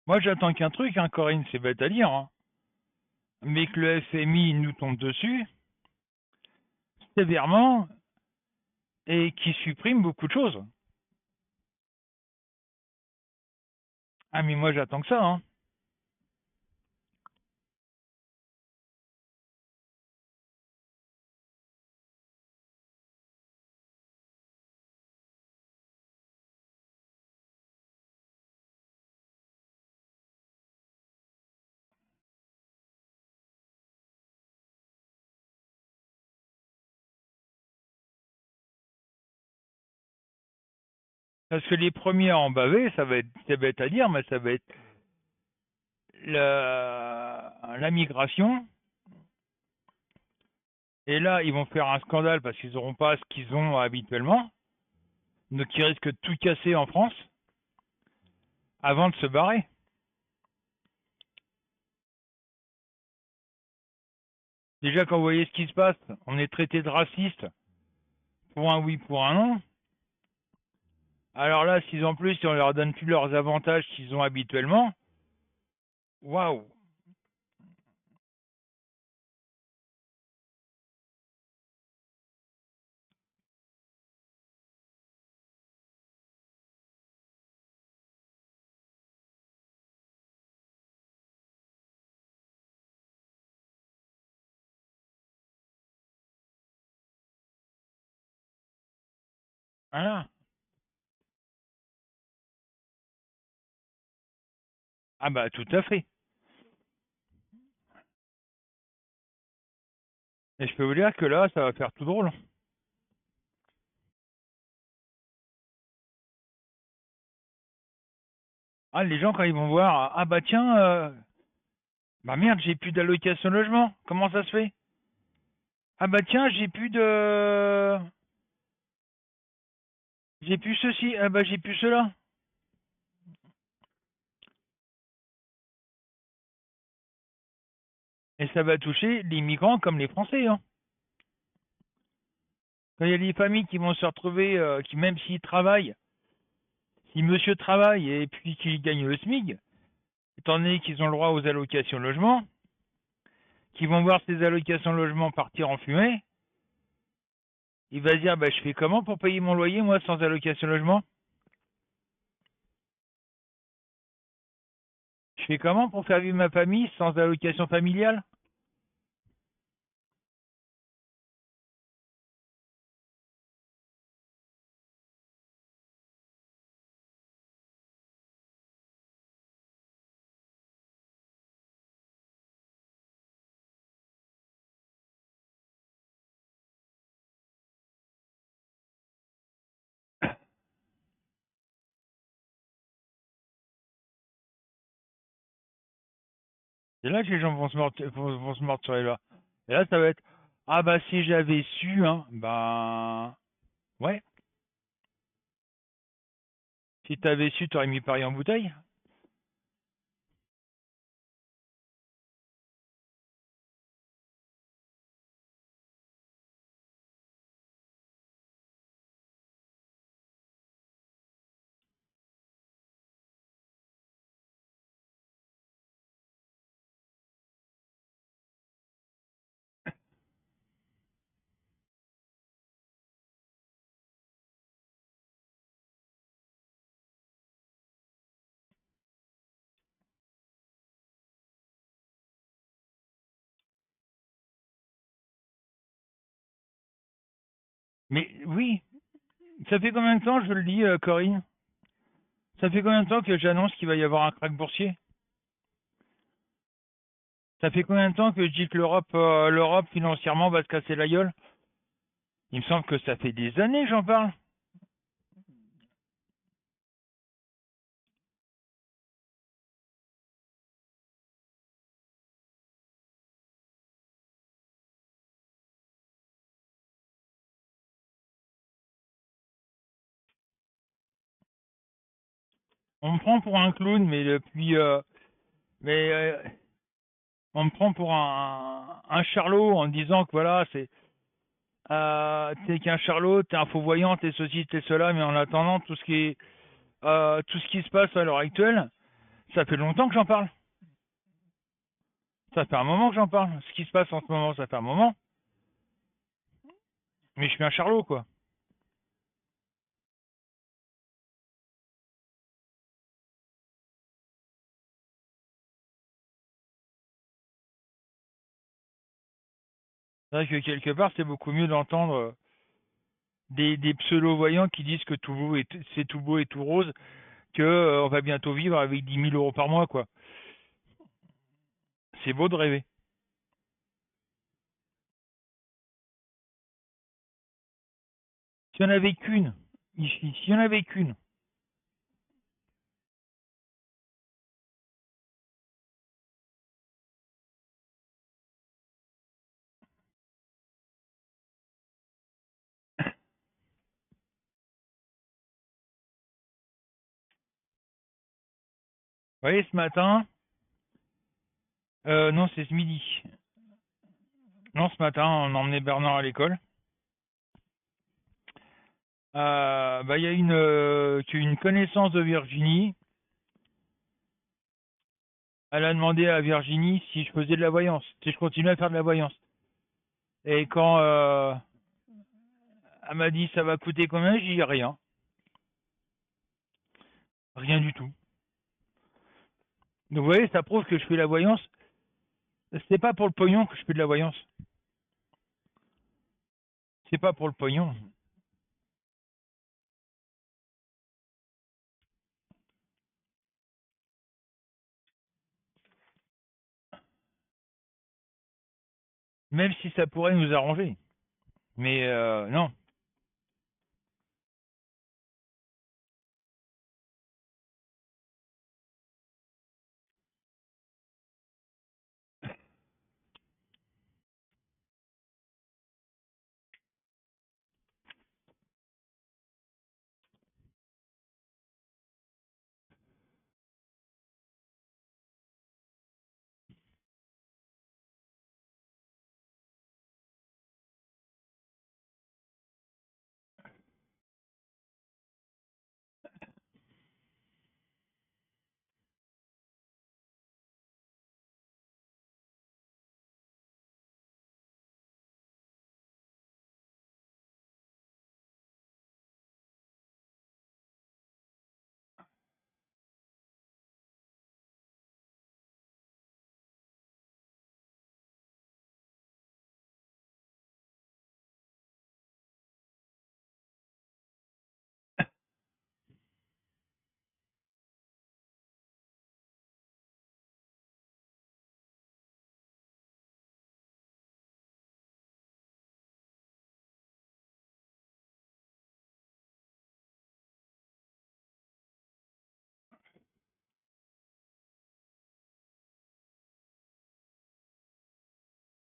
Moi, j'attends qu'un truc, hein, Corinne, c'est bête à dire, hein. Mais que le FMI nous tombe dessus, sévèrement, et qui supprime beaucoup de choses. Ah, mais moi, j'attends que ça, hein. Parce que les premiers à en baver, c'est bête à dire, mais ça va être la migration. Et là, ils vont faire un scandale parce qu'ils n'auront pas ce qu'ils ont habituellement. Donc, ils risquent de tout casser en France avant de se barrer. Déjà, quand vous voyez ce qui se passe, on est traité de raciste pour un oui, pour un non. Alors là, si en plus, on leur donne tous leurs avantages qu'ils ont habituellement, waouh! Voilà. Ah bah, tout à fait. Et je peux vous dire que là, ça va faire tout drôle. Ah, les gens, quand ils vont voir, ah bah tiens, bah merde, j'ai plus d'allocation logement. Comment ça se fait? Ah bah tiens, j'ai plus ceci, ah bah j'ai plus cela. Et ça va toucher les migrants comme les Français, hein. Quand il y a des familles qui vont se retrouver, qui même s'ils travaillent, si monsieur travaille et puis qu'il gagne le SMIC, étant donné qu'ils ont le droit aux allocations logement, qui vont voir ces allocations logement partir en fumée, il va se dire, bah je fais comment pour payer mon loyer, moi, sans allocation logement? Je fais comment pour faire vivre ma famille sans allocation familiale? C'est là que les gens vont se mordre sur les doigts. Et là, ça va être, ah bah si j'avais su, hein, bah ouais. Si t'avais su, t'aurais mis Paris en bouteille. Mais oui, ça fait combien de temps, je le dis, Corinne? Ça fait combien de temps que j'annonce qu'il va y avoir un krach boursier? Ça fait combien de temps que je dis que l'Europe financièrement va se casser la gueule? Il me semble que ça fait des années que j'en parle. On me prend pour un clown, mais mais on me prend pour un charlot en disant que voilà, t'es qu'un charlot, t'es un faux voyant, t'es ceci, t'es cela, mais en attendant tout ce qui se passe à l'heure actuelle, ça fait longtemps que j'en parle. Ça fait un moment que j'en parle. Ce qui se passe en ce moment, ça fait un moment. Mais je suis un charlot, quoi. C'est vrai que quelque part, c'est beaucoup mieux d'entendre des pseudo-voyants qui disent que c'est tout beau et tout rose, que on va bientôt vivre avec 10 000 € par mois, quoi. C'est beau de rêver. S'il y en avait qu'une, s'il y en avait qu'une. Vous voyez, ce matin, non, c'est ce midi. Non, ce matin, on a emmené Bernard à l'école. Bah, il y a une connaissance de Virginie. Elle a demandé à Virginie si je faisais de la voyance, si je continuais à faire de la voyance. Et quand elle m'a dit ça va coûter combien, j'ai dit rien. Rien du tout. Donc vous voyez, ça prouve que je fais la voyance. C'est pas pour le pognon que je fais de la voyance. C'est pas pour le pognon. Même si ça pourrait nous arranger. Mais non.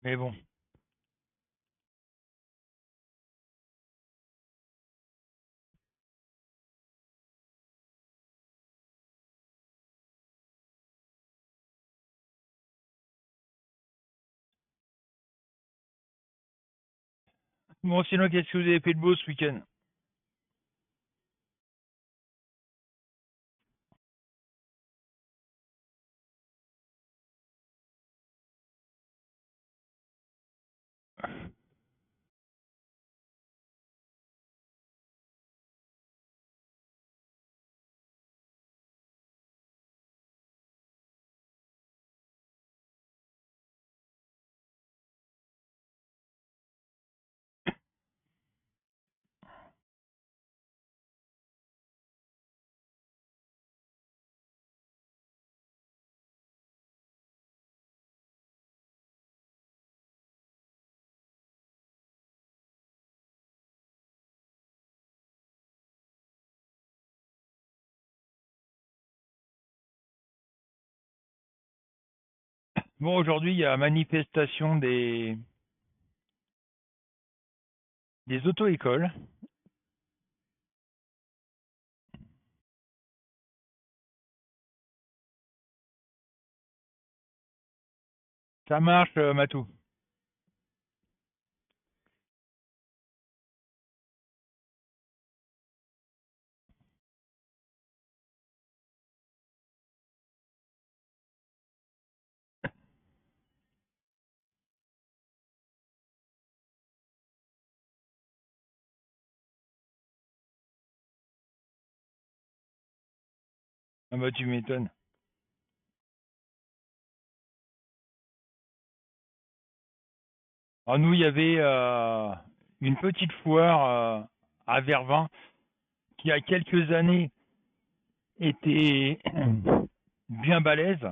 Mais bon. Bon, sinon, qu'est-ce que vous avez fait de beau ce week-end? Bon, aujourd'hui, il y a manifestation des auto-écoles. Ça marche, Matou. Ah bah, tu m'étonnes. Alors, nous, il y avait une petite foire à Vervins qui, a quelques années, était bien balèze.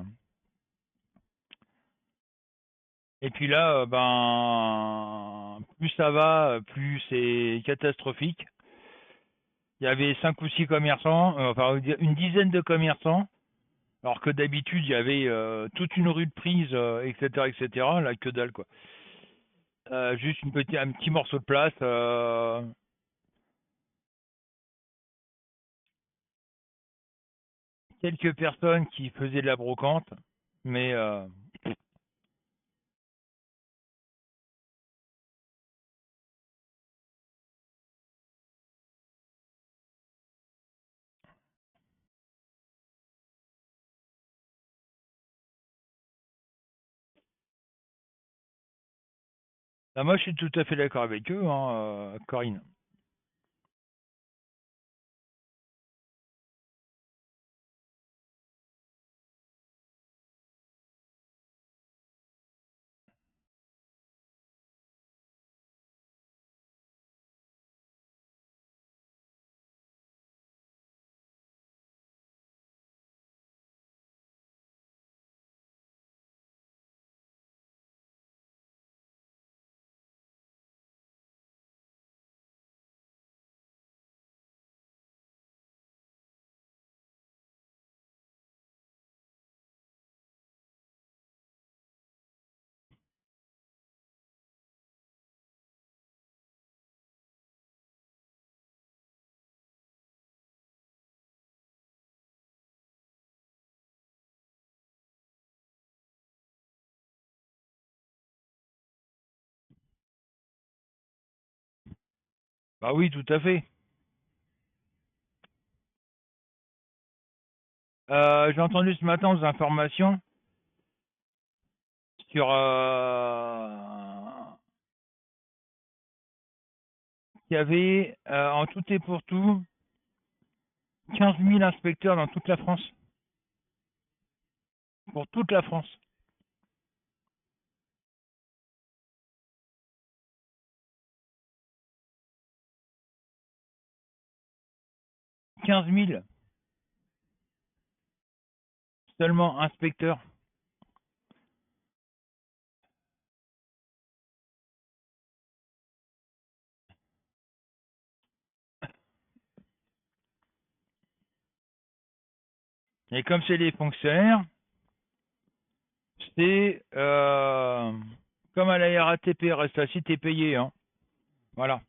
Et puis là, ben, plus ça va, plus c'est catastrophique. Il y avait 5 ou 6 commerçants, enfin une dizaine de commerçants, alors que d'habitude il y avait toute une rue de prise, etc., etc. Là, que dalle quoi. Juste un petit morceau de place. Quelques personnes qui faisaient de la brocante, mais là, moi je suis tout à fait d'accord avec eux, hein, Corinne. Bah oui, tout à fait. J'ai entendu ce matin aux informations sur qu'il y avait en tout et pour tout 15 000 inspecteurs dans toute la France. Pour toute la France. 15 000 seulement inspecteurs. Et comme c'est des fonctionnaires, c'est Comme à la RATP, reste assis, t'es payé, hein. Voilà.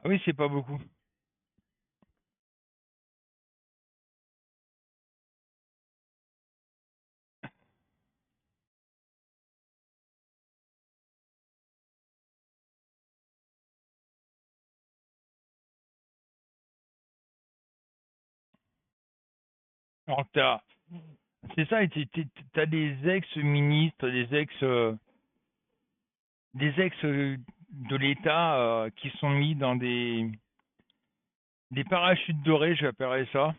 Ah oui, c'est pas beaucoup. Alors, c'est ça, t'as des ex-ministres, des ex de l'État qui sont mis dans des parachutes dorés, j'appellerais ça.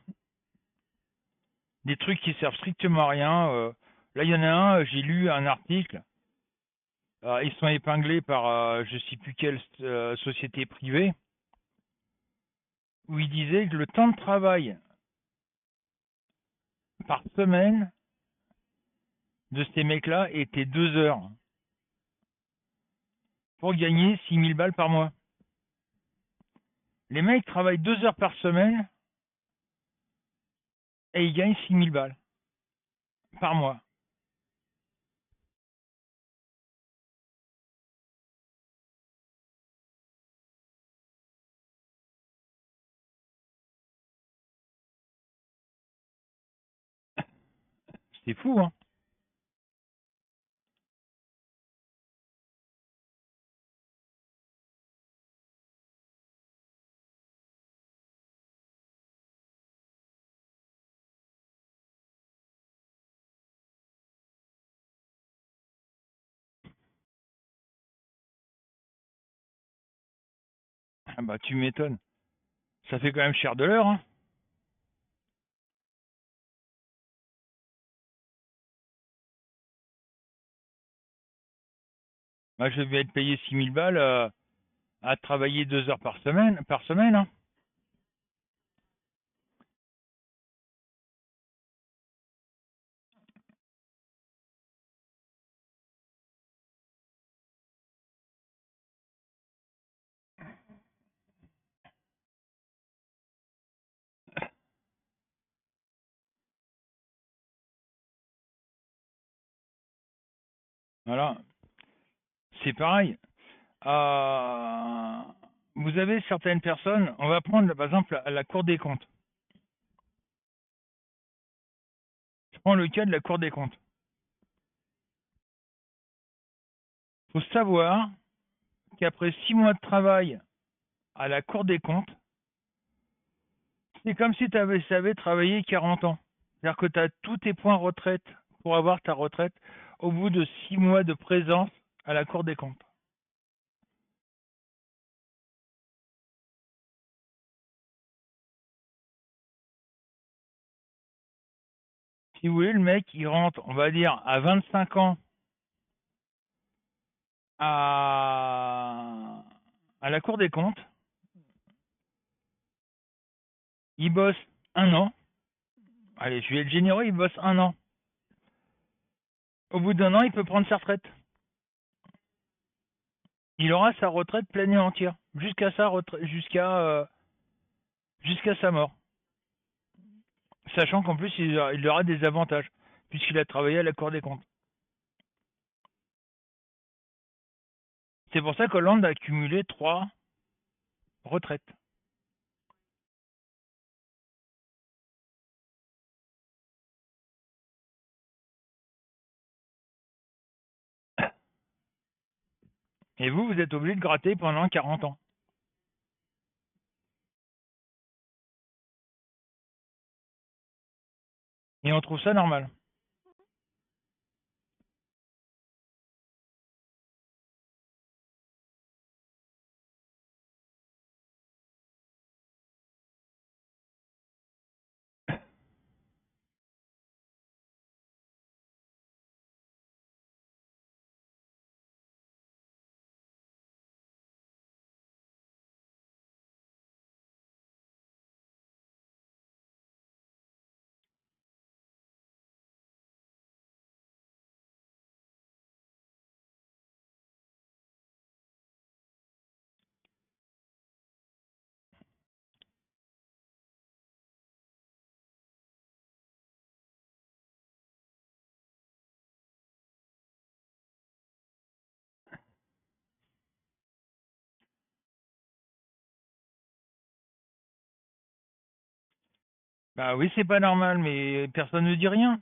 Des trucs qui servent strictement à rien. Là, il y en a un, j'ai lu un article. Ils sont épinglés par je sais plus quelle société privée où il disait que le temps de travail par semaine de ces mecs-là était 2 heures pour gagner 6 000 balles par mois. Les mecs travaillent 2 heures par semaine et ils gagnent 6 000 balles par mois. C'est fou, hein? Ah bah tu m'étonnes. Ça fait quand même cher de l'heure, hein? Moi, je vais être payé 6 000 balles à travailler 2 heures par semaine, hein? Voilà. C'est pareil. Euh, Vous avez certaines personnes, on va prendre par exemple la Cour des comptes. Je prends le cas de la Cour des comptes. Il faut savoir qu'après 6 mois de travail à la Cour des comptes, c'est comme si tu avais travaillé 40 ans. C'est-à-dire que tu as tous tes points retraite pour avoir ta retraite au bout de 6 mois de présence à la Cour des comptes. Si vous voulez, le mec, il rentre, on va dire, à 25 ans à, à la Cour des comptes. Il bosse 1 an. Allez, je vais être généreux, il bosse 1 an. Au bout d'1 an, il peut prendre sa retraite. Il aura sa retraite pleine et entière, jusqu'à jusqu'à sa mort. Sachant qu'en plus, il aura des avantages, puisqu'il a travaillé à la Cour des comptes. C'est pour ça qu'Hollande a accumulé 3 retraites. Et vous, vous êtes obligé de gratter pendant 40 ans. Et on trouve ça normal. Bah oui, c'est pas normal, mais personne ne dit rien.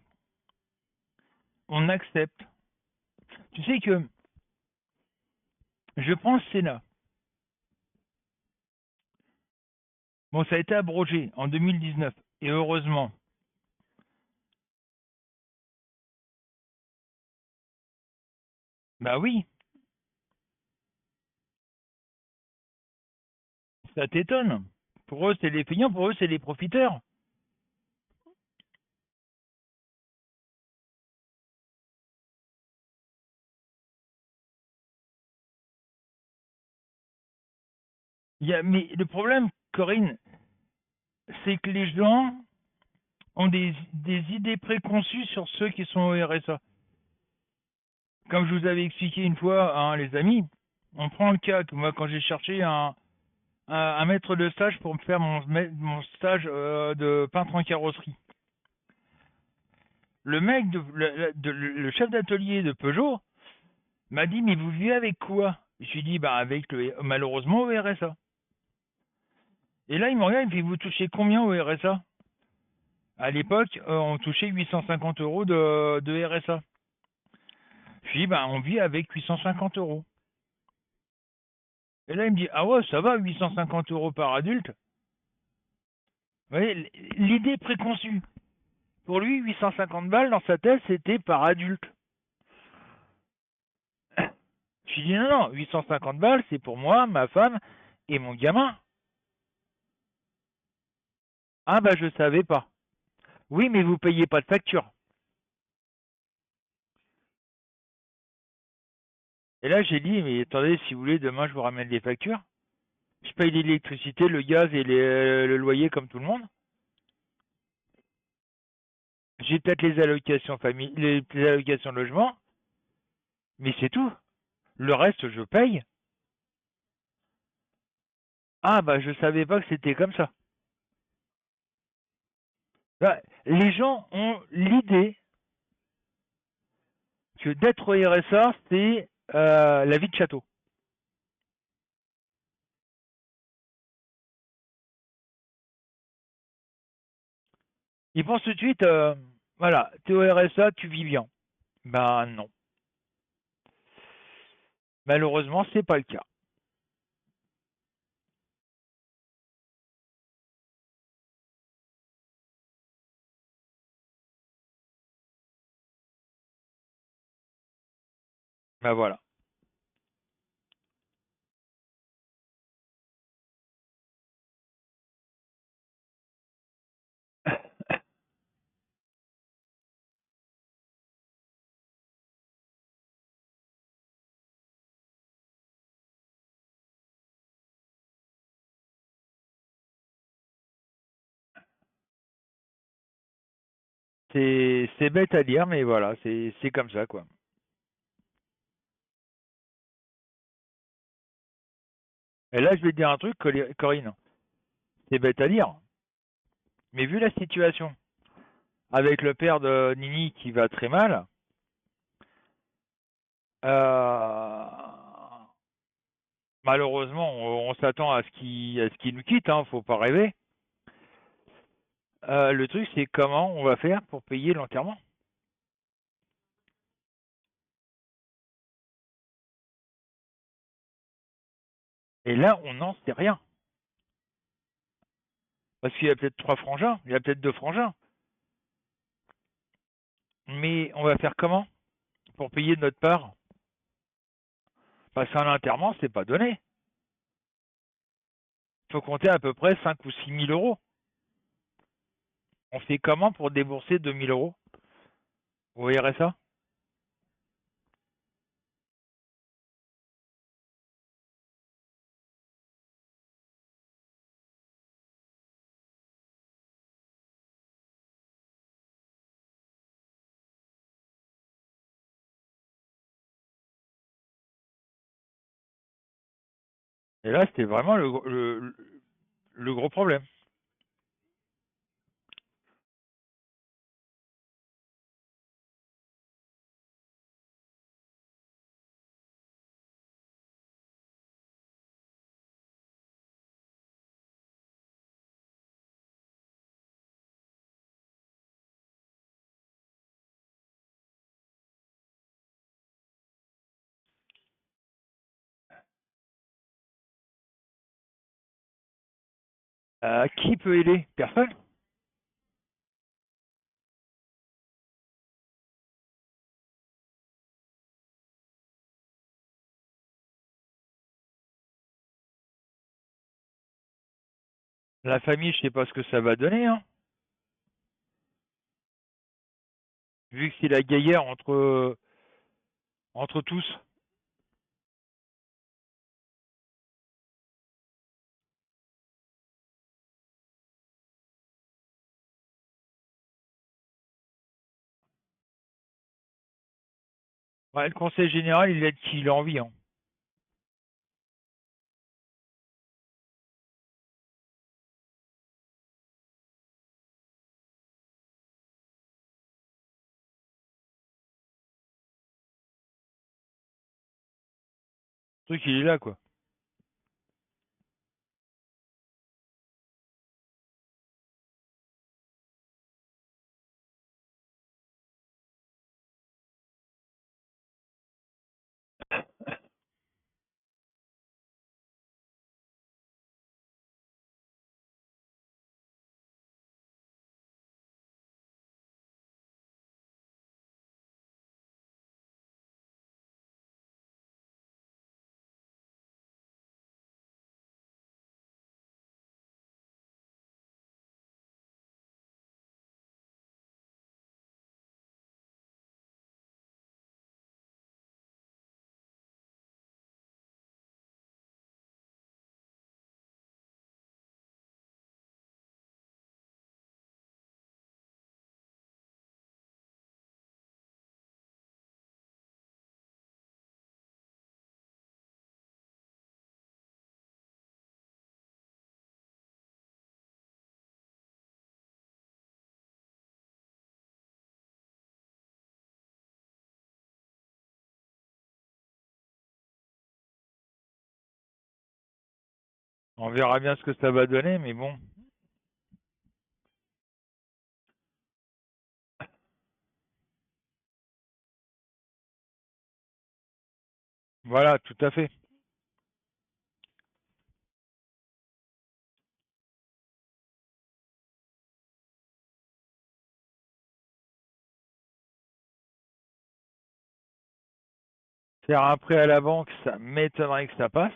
On accepte. Tu sais que je prends le Sénat. Bon, ça a été abrogé en 2019, et heureusement. Bah oui, ça t'étonne. Pour eux, c'est les payants, pour eux, c'est les profiteurs. Mais le problème, Corinne, c'est que les gens ont des idées préconçues sur ceux qui sont au RSA. Comme je vous avais expliqué une fois, hein, les amis, on prend le cas que moi, quand j'ai cherché un maître de stage pour me faire mon stage de peintre en carrosserie, le mec, le chef d'atelier de Peugeot, m'a dit, mais vous vivez avec quoi? Je lui ai dit, bah, avec malheureusement au RSA. Et là, il me regarde, il me dit, vous touchez combien au RSA? À l'époque, on touchait 850 euros de RSA. Je lui ai dit, bah, on vit avec 850 euros. Et là, il me dit, ah ouais, ça va, 850 euros par adulte. Vous voyez, l'idée préconçue. Pour lui, 850 balles dans sa tête, c'était par adulte. Je lui ai dit, non, non, 850 balles, c'est pour moi, ma femme et mon gamin. Ah bah, je savais pas. Oui, mais vous payez pas de facture. Et là, j'ai dit, mais attendez, si vous voulez, demain, je vous ramène les factures. Je paye l'électricité, le gaz et le loyer comme tout le monde. J'ai peut-être les allocations famille, les allocations de logement, mais c'est tout. Le reste, je paye. Ah bah, je savais pas que c'était comme ça. Bah, les gens ont l'idée que d'être au RSA, c'est la vie de château. Ils pensent tout de suite, voilà, t'es au RSA, tu vis bien. Ben non. Malheureusement, c'est pas le cas. Ben voilà. C'est bête à dire, mais voilà, c'est comme ça, quoi. Et là, je vais te dire un truc, Corinne. C'est bête à dire, mais vu la situation, avec le père de Nini qui va très mal, euh, malheureusement, on s'attend à ce qu'il nous quitte, hein, faut pas rêver. Le truc, c'est comment on va faire pour payer l'enterrement. Et là, on n'en sait rien. Parce qu'il y a peut-être trois frangins, il y a peut-être deux frangins. Mais on va faire comment pour payer de notre part? Parce qu'un enterrement, c'est pas donné. Il faut compter à peu près 5 ou 6 000 euros. On fait comment pour débourser 2 000 euros au RSA? Et là, c'était vraiment le gros problème. Qui peut aider? Personne. La famille, je sais pas ce que ça va donner, hein. Vu que c'est la guerre entre tous. Ouais, le conseil général, il aide qui il a envie, hein. Le truc, il est là, quoi. On verra bien ce que ça va donner, mais bon. Voilà, tout à fait. Faire un prêt à la banque, ça m'étonnerait que ça passe.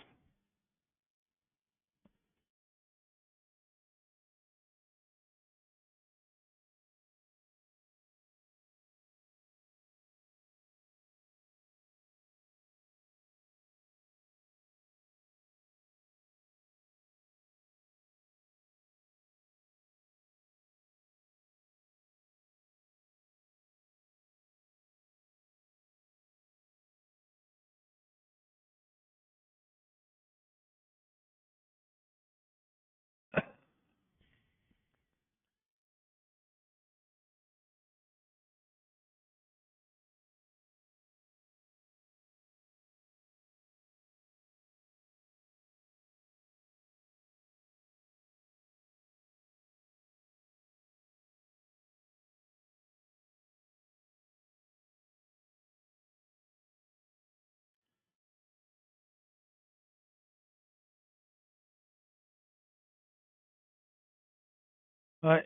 Ouais.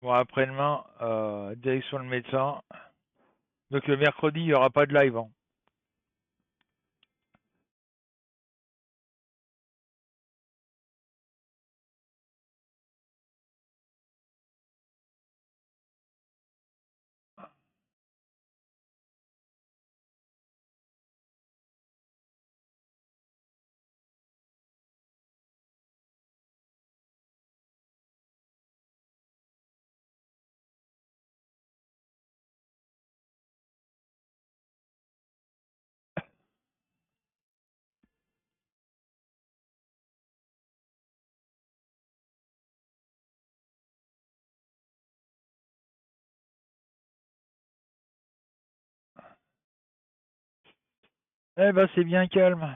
Bon, après-demain, direction le médecin. Donc le mercredi, il n'y aura pas de live, hein. Eh ben, c'est bien calme.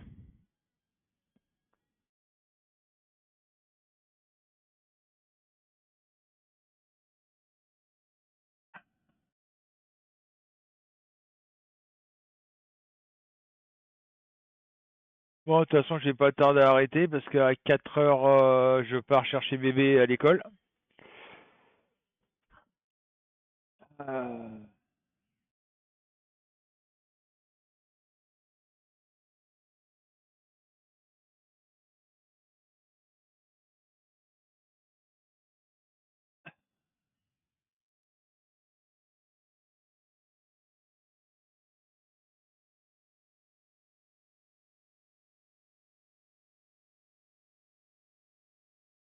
Bon, de toute façon, je vais pas tarder à arrêter parce qu'à 4 heures, je pars chercher bébé à l'école. Euh,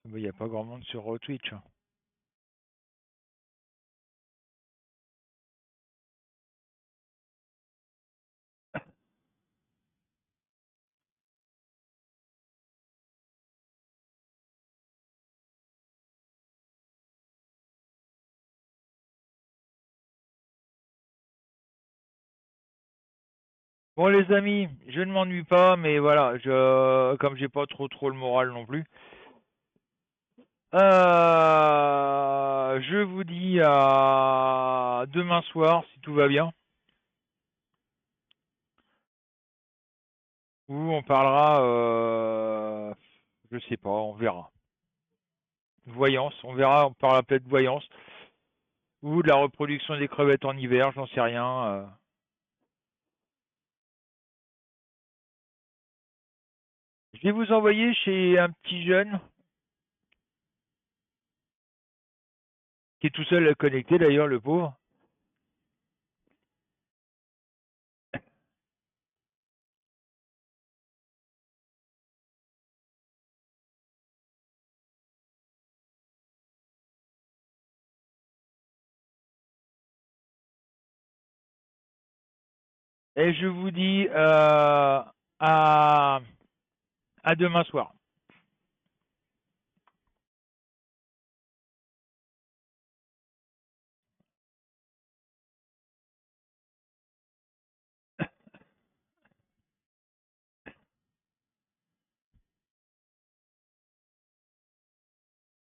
Il n'y a pas grand monde sur Twitch, hein. Bon, les amis, je ne m'ennuie pas, mais voilà, comme j'ai pas trop le moral non plus, je vous dis à demain soir si tout va bien, où on parlera, je sais pas, on verra. Voyance, on verra, on parlera peut-être de voyance, ou de la reproduction des crevettes en hiver, j'en sais rien. Je vais vous envoyer chez un petit jeune qui est tout seul connecté d'ailleurs, le pauvre. Et je vous dis à demain soir.